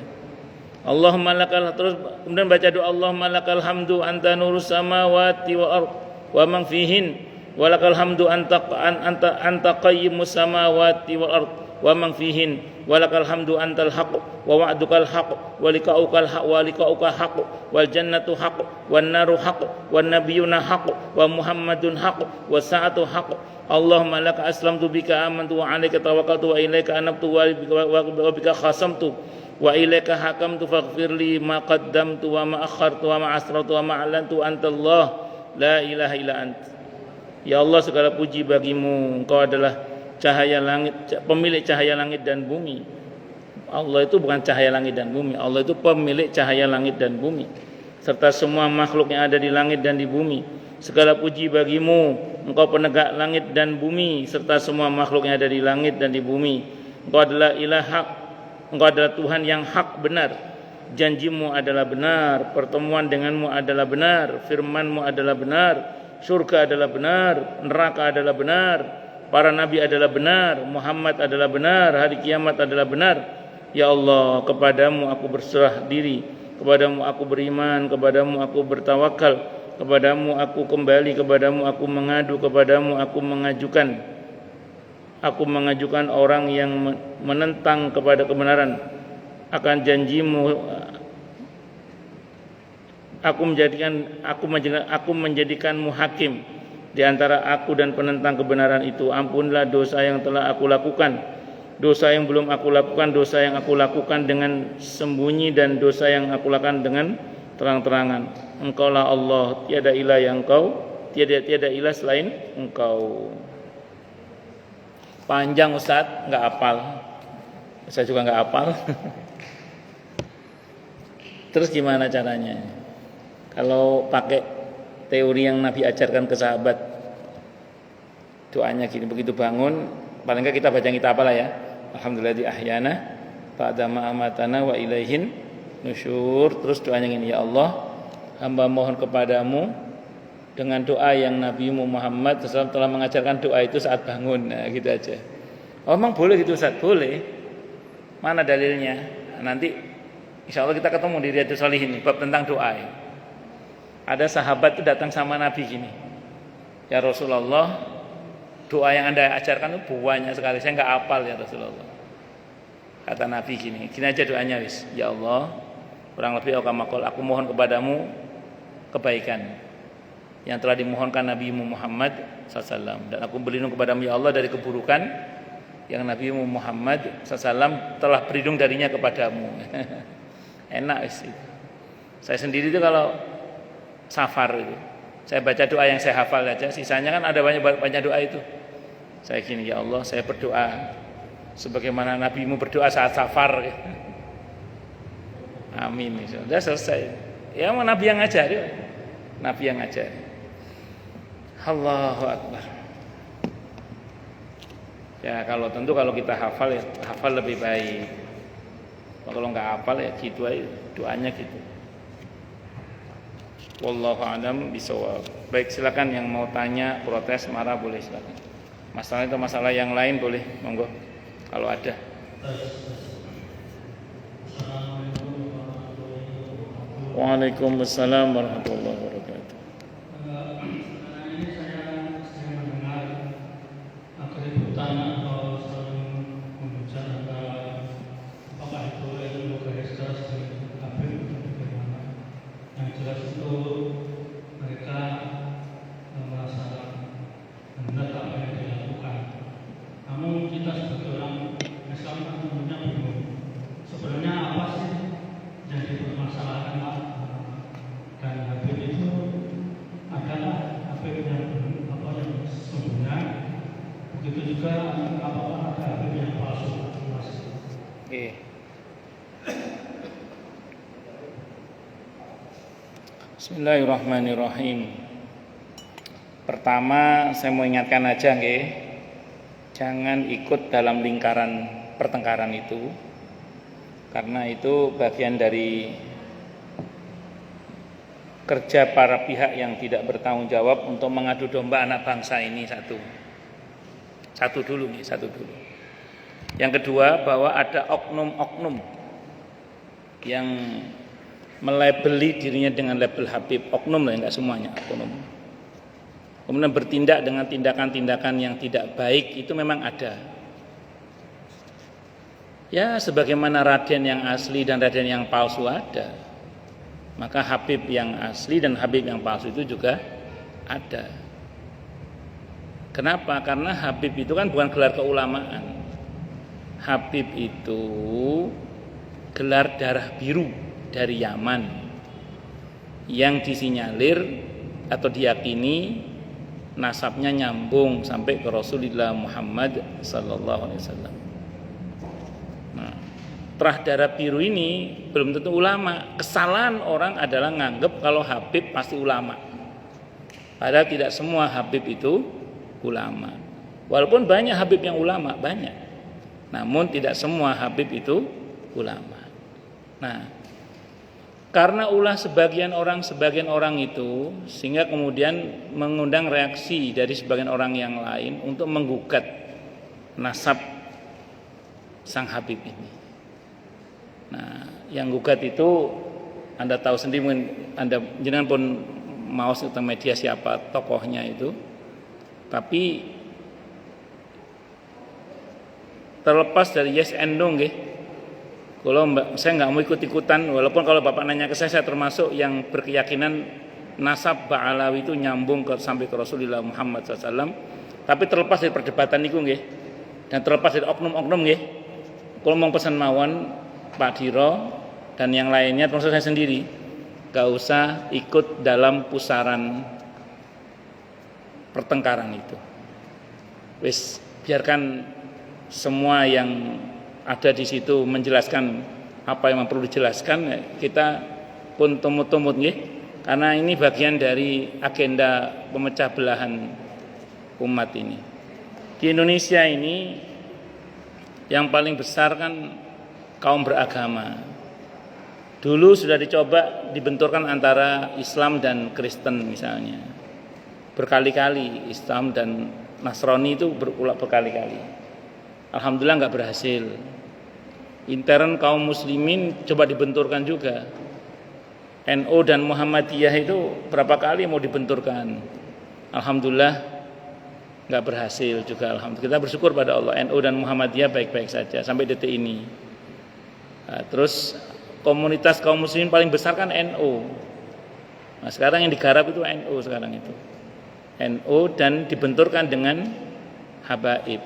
Allahumma lakal, terus kemudian baca doa Allahumma lakal hamdu anta nurus samawati wa ard wa man fihin wa lakal hamdu anta qayyimus samawati wal ard wa man fihin wa lakal hamdu antal haqq wa wa'dukal haqq wa liqa'ukal haqq wa liqa'uka haqq wal jannatu haqq wan naru haqq wan nabiyyuna haqq wa muhammadun haqq wa sa'atu haqq. Allahumma laka aslamtu bika amantu wa 'alaika tawakkaltu wa ilaika anabtu wa bika khasamtu wa ilaika hakamtu faghfirli ma qaddamtu wa ma akhartu wa ma asrartu wa ma a'lantu antallah la ilaha illa ant. Ya Allah, segala puji bagimu, Engkau adalah cahaya langit, pemilik cahaya langit dan bumi. Allah itu bukan cahaya langit dan bumi, Allah itu pemilik cahaya langit dan bumi serta semua makhluk yang ada di langit dan di bumi. Segala puji bagimu, Engkau penegak langit dan bumi serta semua makhluk yang ada di langit dan di bumi. Engkau adalah ilah hak, Engkau adalah Tuhan yang hak benar. Janjimu adalah benar, pertemuan denganmu adalah benar, firmanmu adalah benar, surga adalah benar, neraka adalah benar, para nabi adalah benar, Muhammad adalah benar, hari kiamat adalah benar. Ya Allah, kepadamu aku berserah diri, kepadamu aku beriman, kepadamu aku bertawakal, kepadamu aku kembali, kepadamu aku mengadu, kepadamu aku mengajukan orang yang menentang kepada kebenaran akan janjimu. Aku menjadikanmu hakim di antara aku dan penentang kebenaran itu. Ampunlah dosa yang telah aku lakukan, dosa yang belum aku lakukan, dosa yang aku lakukan dengan sembunyi dan dosa yang aku lakukan dengan terang-terangan. Engkaulah Allah, tiada ilah yang Engkau, tiada ilah selain Engkau. Panjang Ustaz, enggak hafal. Saya juga enggak hafal. Terus gimana caranya? Kalau pakai teori yang Nabi ajarkan ke sahabat, doanya gini, begitu bangun, paling enggak kita baca kita apalah ya. Alhamdulillah ahyana ba'da ma amatana wa ilaihin nusyur. Terus doanya gini, ya Allah, hamba mohon kepadamu dengan doa yang Nabi Muhammad SAW telah mengajarkan doa itu saat bangun. Nah, gitu aja. Oh, memang boleh gitu Ustaz? Boleh. Mana dalilnya? Nanti insya Allah kita ketemu di Riyadhus Shalihin bab tentang doa. Ada sahabat itu datang sama Nabi gini, ya Rasulullah, doa yang Anda ajarkan itu banyak sekali, saya enggak hafal ya Rasulullah. Kata Nabi gini aja doanya wis. Ya Allah, kurang lebih aku mohon kepadamu kebaikan yang telah dimohonkan Nabi Muhammad SAW, dan aku berlindung kepadamu ya Allah dari keburukan yang Nabi Muhammad SAW telah berlindung darinya kepadamu. Enak wis. Saya sendiri itu kalau safar itu, saya baca doa yang saya hafal aja, sisanya kan ada banyak doa itu. Saya gini, ya Allah, saya berdoa sebagaimana Nabimu berdoa saat safar. Amin. Sudah selesai. Ya, Nabi yang ngajar, ya. Nabi yang ngajar. Allahu Akbar. Ya, kalau kita hafal ya hafal lebih baik. Kalau nggak hafal ya gitu aja, doanya gitu. Wallahu a'lam bishawab. Baik, silakan yang mau tanya, protes, marah boleh silakan. Masalah itu masalah yang lain boleh, monggo kalau ada. Waalaikumsalam warahmatullahi wabarakatuh. Ini saya mendengar keributan atau saling membujak antara apakah itu ilmu garis-garis dari kafir atau bagaimana. Yang jelas itu mereka merasa benar apa yang dilakukan. Namun kita sebagai orang Islam kan tentunya bingung. Sebenarnya apa sih yang dipermasalahkan dan Habib Bismillahirrahmanirrahim. Pertama saya mau ingatkan aja nggih, jangan ikut dalam lingkaran pertengkaran itu, karena itu bagian dari kerja para pihak yang tidak bertanggung jawab untuk mengadu domba anak bangsa ini. Satu dulu. Yang kedua, bahwa ada oknum-oknum yang melabeli dirinya dengan label Habib. Oknum lah, enggak semuanya oknum. Kemudian bertindak dengan tindakan-tindakan yang tidak baik, itu memang ada. Ya, sebagaimana Raden yang asli dan Raden yang palsu ada, maka Habib yang asli dan Habib yang palsu itu juga ada. Kenapa? Karena Habib itu kan bukan gelar keulamaan. Habib itu gelar darah biru dari Yaman yang disinyalir atau diyakini nasabnya nyambung sampai ke Rasulullah Muhammad sallallahu alaihi wasallam. Nah, terah darah biru ini belum tentu ulama. Kesalahan orang adalah nganggep kalau Habib pasti ulama. Padahal tidak semua Habib itu ulama. Walaupun banyak Habib yang ulama, banyak. Namun tidak semua Habib itu ulama. Nah, karena ulah sebagian orang itu, sehingga kemudian mengundang reaksi dari sebagian orang yang lain untuk menggugat nasab sang Habib ini. Nah, yang gugat itu Anda tahu sendiri, Anda jenengan pun mau tentang media siapa tokohnya itu. Tapi terlepas dari yes and no nggih. Kalau saya nggak mau ikut-ikutan, walaupun kalau Bapak nanya ke saya termasuk yang berkeyakinan nasab Ba'alawi itu nyambung sampai ke Rasulullah Muhammad SAW. Tapi terlepas dari perdebatan itu nggih, dan terlepas dari oknum-oknum nggih, kalau mau pesan mawon Pak Diro dan yang lainnya, termasuk saya sendiri, nggak usah ikut dalam pusaran pertengkaran itu. Wis, biarkan semua yang ada di situ menjelaskan apa yang perlu dijelaskan. Kita pun tumut-tumut nggih, karena ini bagian dari agenda pemecah belahan umat ini. Di Indonesia ini yang paling besar kan kaum beragama. Dulu sudah dicoba dibenturkan antara Islam dan Kristen misalnya. Berkali-kali Islam dan Nasrani itu berulang berkali-kali. Alhamdulillah nggak berhasil. Intern kaum muslimin coba dibenturkan juga. NU dan Muhammadiyah itu berapa kali mau dibenturkan. Alhamdulillah nggak berhasil juga. Alhamdulillah, kita bersyukur pada Allah, NU dan Muhammadiyah baik-baik saja sampai detik ini. Nah, terus komunitas kaum muslimin paling besar kan NU. Nah, sekarang yang digarap itu NU sekarang itu. NU dan dibenturkan dengan habaib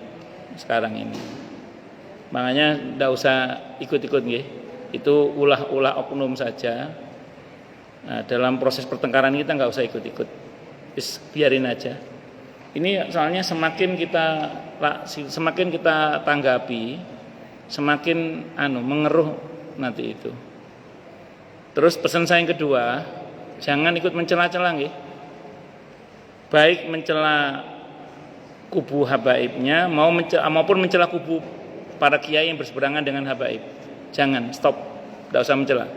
sekarang ini. Makanya tidak usah ikut-ikut nggih. Itu ulah-ulah oknum saja. Nah, dalam proses pertengkaran kita nggak usah ikut-ikut. Biarin aja. Ini soalnya semakin kita tanggapi, semakin mengeruh nanti itu. Terus pesan saya yang kedua, jangan ikut mencela-cela nggih. Baik mencela kubu habaibnya maupun mencela kubu para kiai yang berseberangan dengan habaib. Jangan, stop. Tidak usah mencela.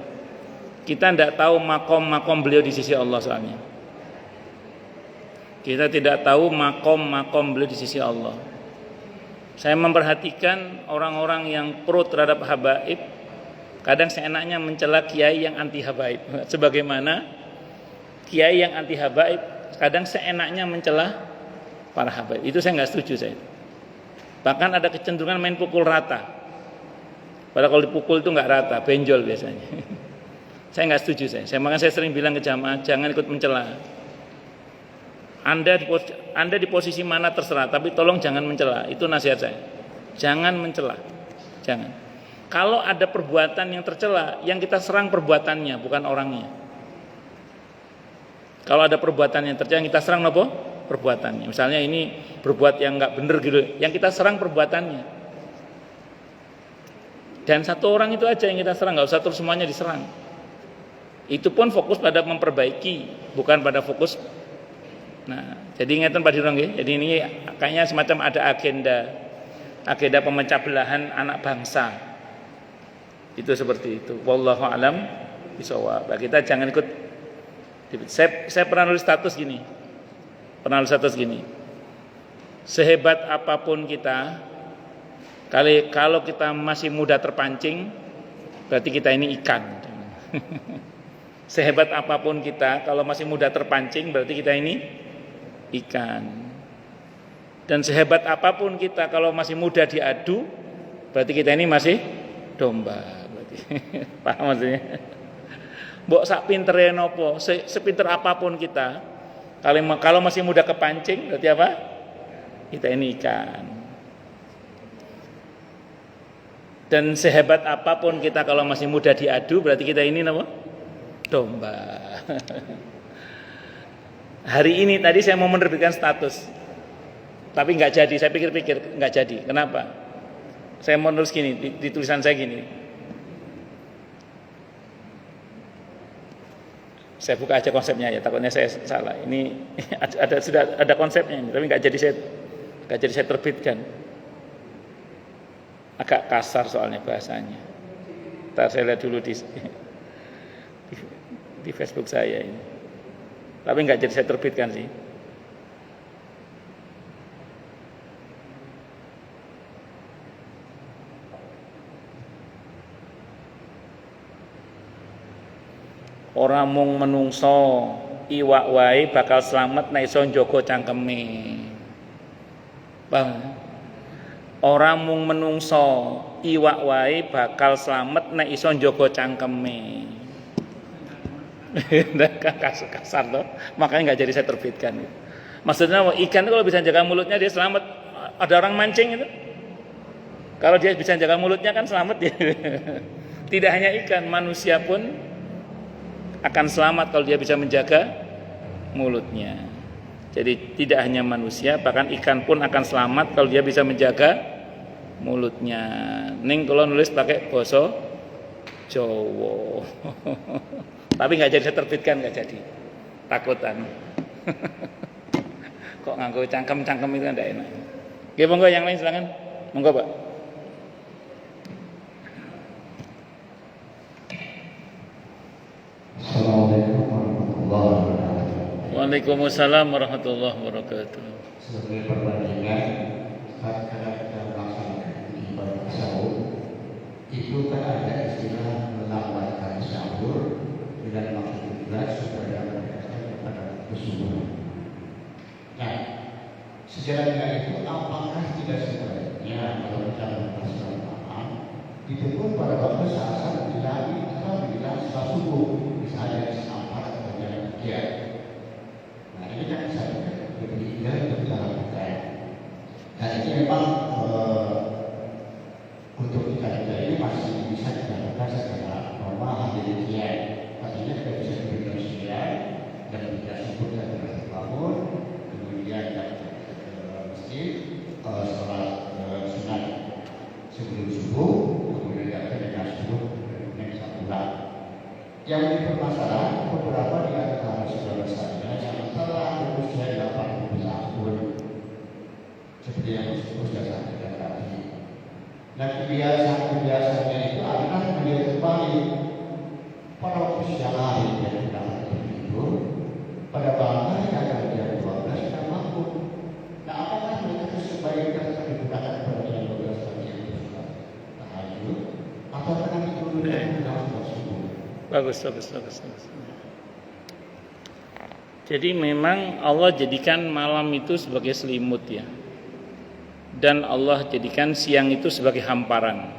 Kita tidak tahu makom beliau di sisi Allah soalnya. Kita tidak tahu makom beliau di sisi Allah. Saya memperhatikan orang-orang yang pro terhadap habaib, kadang seenaknya mencela kiai yang anti habaib. Sebagaimana kiai yang anti habaib kadang seenaknya mencela para habaib. Itu saya nggak setuju saya. Bahkan ada kecenderungan main pukul rata. Padahal kalau dipukul itu nggak rata, benjol biasanya. Saya nggak setuju makanya saya sering bilang ke jamaah, jangan ikut mencela. Anda di posisi mana terserah, tapi tolong jangan mencela. Itu nasihat saya. Jangan mencela. Jangan. Kalau ada perbuatan yang tercela, yang kita serang perbuatannya, bukan orangnya. Kalau ada perbuatan yang tercela, yang kita serang apa? Perbuatannya. Misalnya ini berbuat yang nggak benar gitu, yang kita serang perbuatannya. Dan satu orang itu aja yang kita serang, nggak usah terus semuanya diserang. Itu pun fokus pada memperbaiki, bukan pada fokus. Nah, jadi ingatan Pak Dirong ya. Jadi ini kayaknya semacam ada agenda pemecah belahan anak bangsa. Itu seperti itu. Wallahu alam bisawab. Kita jangan ikut. Saya pernah nulis status gini. Sehebat apapun kita, kalau kita masih mudah terpancing, berarti kita ini ikan. Sehebat apapun kita, kalau masih mudah terpancing, berarti kita ini ikan. Dan sehebat apapun kita, kalau masih mudah diadu, berarti kita ini masih domba. Berarti. Paham maksudnya? Mbok sak pintere nopo, sepinter apapun kita, kalau masih mudah kepancing, berarti apa? Kita ini ikan. Dan sehebat apapun kita, kalau masih mudah diadu, berarti kita ini apa? Domba. Hari ini tadi saya mau menerbitkan status, tapi nggak jadi. Saya pikir-pikir nggak jadi. Kenapa? Saya mau nulis gini di tulisan saya gini. Saya buka aja konsepnya ya. Takutnya saya salah. Ini sudah ada konsepnya ini, tapi nggak jadi saya terbitkan. Agak kasar soalnya bahasanya. Ntar saya lihat dulu di Facebook saya ini. Tapi nggak jadi saya terbitkan sih. Ora mung menungso iwak wae bakal slamet nek iso njaga cangkeme. Bang. Ora mung menungso iwak wae bakal slamet nek iso njaga cangkeme. Kasar toh, makanya nggak jadi saya terbitkan. Maksudnya ikan itu kalau bisa jaga mulutnya dia selamat. Ada orang mancing itu, kalau dia bisa jaga mulutnya kan selamat dia. Tidak hanya ikan, manusia pun akan selamat kalau dia bisa menjaga mulutnya. Jadi tidak hanya manusia, bahkan ikan pun akan selamat kalau dia bisa menjaga mulutnya. Ning kalau nulis pakai basa Jawa. Tapi nggak jadi saya terbitkan, nggak jadi, takutan. Kok nganggo cangkem itu nggak enak. Oke, monggo yang lain silakan, monggo Pak. Assalamualaikum warahmatullahi wabarakatuh. Waalaikumsalam warahmatullahi wabarakatuh. Sebagai perbandingan, saat kita melaksanakan ibadah sahur, itu kan ada istilah melambatkan sahur dengan maksud jelas supaya berdasarkan kepada kesubuhan. Nah, sejalan dengan itu, apakah tidak sebaiknya kalau kita melaksanakan malam ditunggu pada waktu saat menjelang atau menjelang setelah subuh, misalnya setengah 4 atau jam 3. Nah, ini kan saya lebih indah untuk kita lakukan. Dan ini memang untuk kita ini masih bisa dilakukan secara normal demikian. Artinya kita bisa berikan sekian dan tidak sebut dan tidak bangun, kemudian ke masjid, sholat sunat sebelum subuh, kemudian datang dengan subuh kemudian pulang. Yang dipermasalahan beberapa di antara saudara saya yang telah berusia 80 tahun, seperti yang sudah saya katakan tadi. Nah, kebiasaan-kebiasaannya itu adalah menjadi kembali pada waktu siang hari dia tidak tidur, pada malam hari akan jam 12 tidak bangun. Nah, apakah mereka sebaiknya digunakan pada jam 12 tadi yang sudah tahajud, atau karena itu dalam subuh? Bagus. Jadi memang Allah jadikan malam itu sebagai selimut ya. Dan Allah jadikan siang itu sebagai hamparan.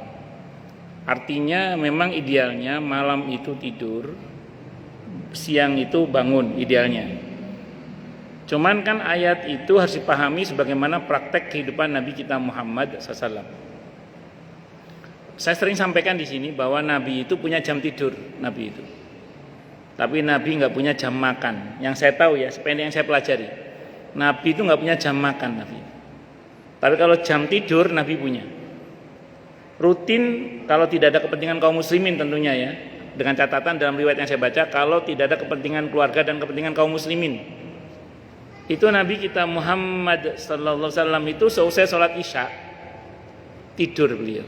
Artinya memang idealnya malam itu tidur, siang itu bangun idealnya. Cuman kan ayat itu harus dipahami sebagaimana praktek kehidupan Nabi kita Muhammad SAW. Saya sering sampaikan di sini bahwa Nabi itu punya jam tidur, Nabi itu. Tapi Nabi nggak punya jam makan. Yang saya tahu ya, sependek yang saya pelajari, Nabi itu nggak punya jam makan Nabi. Tapi kalau jam tidur Nabi punya. Rutin kalau tidak ada kepentingan kaum muslimin tentunya ya. dengan catatan dalam riwayat yang saya baca, kalau tidak ada kepentingan keluarga dan kepentingan kaum muslimin. Itu Nabi kita Muhammad sallallahu alaihi wasallam itu selesai sholat Isya tidur beliau.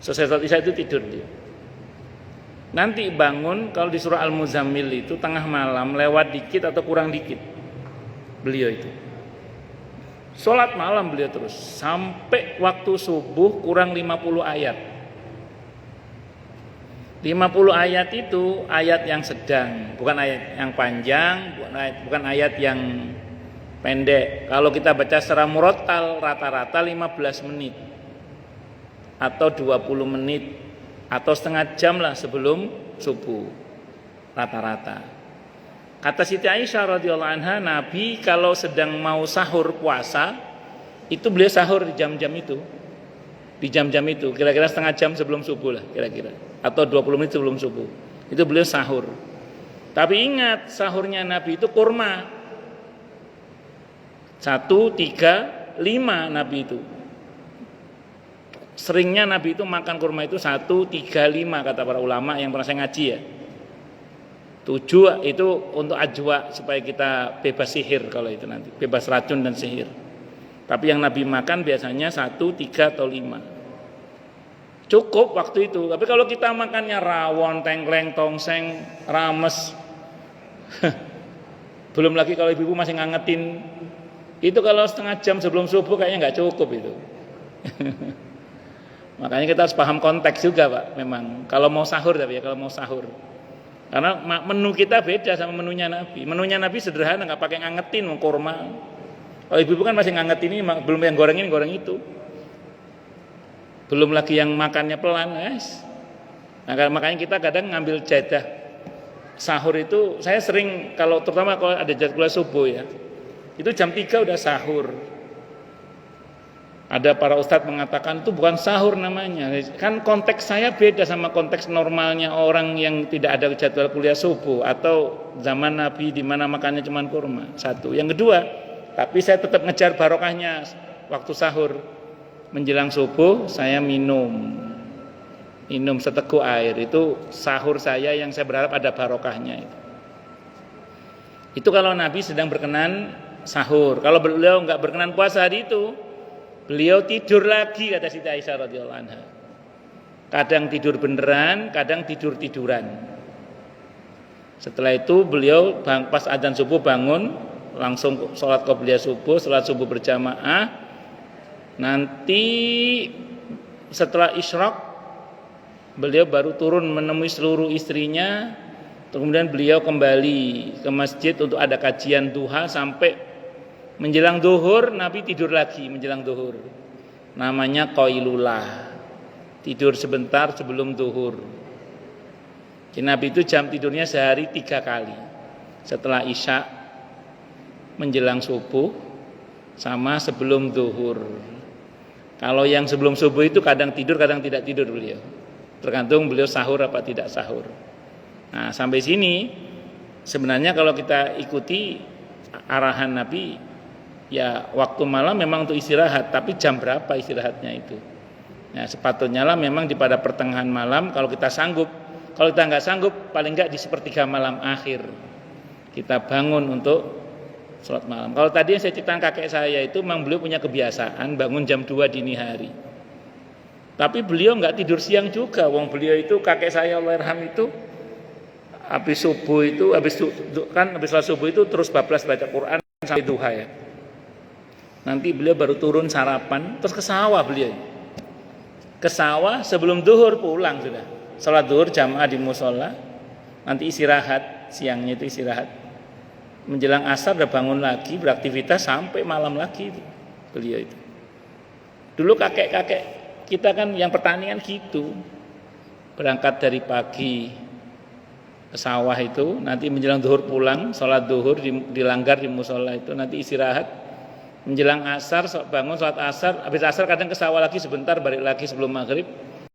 Selesai sholat Isya itu tidur beliau. Nanti bangun kalau di surah Al-Muzammil itu tengah malam lewat dikit atau kurang dikit. Beliau itu sholat malam beliau terus sampai waktu subuh kurang 50 ayat. 50 ayat itu ayat yang sedang, bukan ayat yang panjang, bukan ayat yang pendek. Kalau kita baca secara murattal rata-rata 15 menit atau 20 menit atau setengah jam lah sebelum subuh rata-rata. Kata Siti Aisyah radhiyallahu anha, Nabi kalau sedang mau sahur puasa itu beliau sahur di jam-jam itu. Di jam-jam itu kira-kira setengah jam sebelum subuh lah kira-kira, atau 20 menit sebelum subuh. Itu beliau sahur. Tapi ingat, sahurnya Nabi itu kurma. 1, 3, 5 Nabi itu. Seringnya Nabi itu makan kurma itu 1, 3, 5 kata para ulama yang pernah saya ngaji ya. 7 itu untuk ajwa supaya kita bebas sihir, kalau itu nanti bebas racun dan sihir. Tapi yang Nabi makan biasanya 1, 3 atau 5. Cukup waktu itu. Tapi kalau kita makannya rawon, tengkleng, tongseng, rames, belum lagi kalau ibu-ibu masih ngangetin, itu kalau setengah jam sebelum subuh kayaknya nggak cukup itu. Makanya kita harus paham konteks juga Pak. Memang kalau mau sahur, tapi ya kalau mau sahur, karena menu kita beda sama menunya Nabi. Menunya Nabi sederhana, nggak pakai ngangetin, mau kurma. Kalau ibu-ibu kan masih ngangetin ini, belum yang goreng ini, goreng itu. Belum lagi yang makannya pelan, guys. Nah, makanya kita kadang ngambil jadah sahur itu. Saya sering kalau terutama kalau ada jadwal subuh ya, itu jam 3 udah sahur. Ada para ustadz mengatakan itu bukan sahur namanya. Kan konteks saya beda sama konteks normalnya orang yang tidak ada jadwal kuliah subuh atau zaman Nabi di mana makannya cuma kurma. Satu. Yang kedua, tapi saya tetap ngejar barokahnya waktu sahur. Menjelang subuh saya minum seteguk air, itu sahur saya yang saya berharap ada barokahnya itu kalau Nabi sedang berkenan sahur. Kalau beliau nggak berkenan puasa hari itu, beliau tidur lagi, kata Siti Aisyah radhiyallahu anha. Kadang tidur beneran, kadang tiduran. Setelah itu beliau pas adzan subuh bangun, langsung sholat qobliyah subuh, sholat subuh berjamaah. Nanti setelah isyraq beliau baru turun menemui seluruh istrinya. Kemudian beliau kembali ke masjid untuk ada kajian duha sampai menjelang zuhur. Nabi tidur lagi menjelang zuhur. Namanya qailulah, tidur sebentar sebelum zuhur. Nabi itu jam tidurnya sehari 3 kali. Setelah isya, menjelang subuh, sama sebelum zuhur. Kalau yang sebelum subuh itu kadang tidur, kadang tidak tidur beliau. Tergantung beliau sahur apa tidak sahur. Nah, sampai sini sebenarnya kalau kita ikuti arahan Nabi, ya waktu malam memang untuk istirahat, tapi jam berapa istirahatnya itu? Nah, sepatutnya lah memang di pada pertengahan malam kalau kita sanggup. Kalau kita nggak sanggup, paling nggak di sepertiga malam akhir kita bangun untuk sholat malam. Kalau tadi yang saya ceritakan kakek saya itu memang beliau punya kebiasaan bangun jam 2 dini hari. Tapi beliau nggak tidur siang juga. Wong beliau itu kakek saya Allahyarham itu habis subuh itu habis sholat subuh itu terus bablas baca Quran sampai duha ya. Nanti beliau baru turun sarapan terus ke sawah beliau. Ke sawah sebelum zuhur pulang sudah. Sholat zuhur jamaah di mushola. Nanti istirahat, siangnya itu istirahat. Menjelang asar udah bangun lagi beraktivitas sampai malam lagi beliau itu. Dulu kakek-kakek kita kan yang pertanian gitu, berangkat dari pagi ke sawah itu, nanti menjelang zuhur pulang, sholat zuhur dilanggar di musola itu, nanti istirahat, menjelang asar bangun sholat asar, habis asar kadang ke sawah lagi sebentar, balik lagi sebelum maghrib,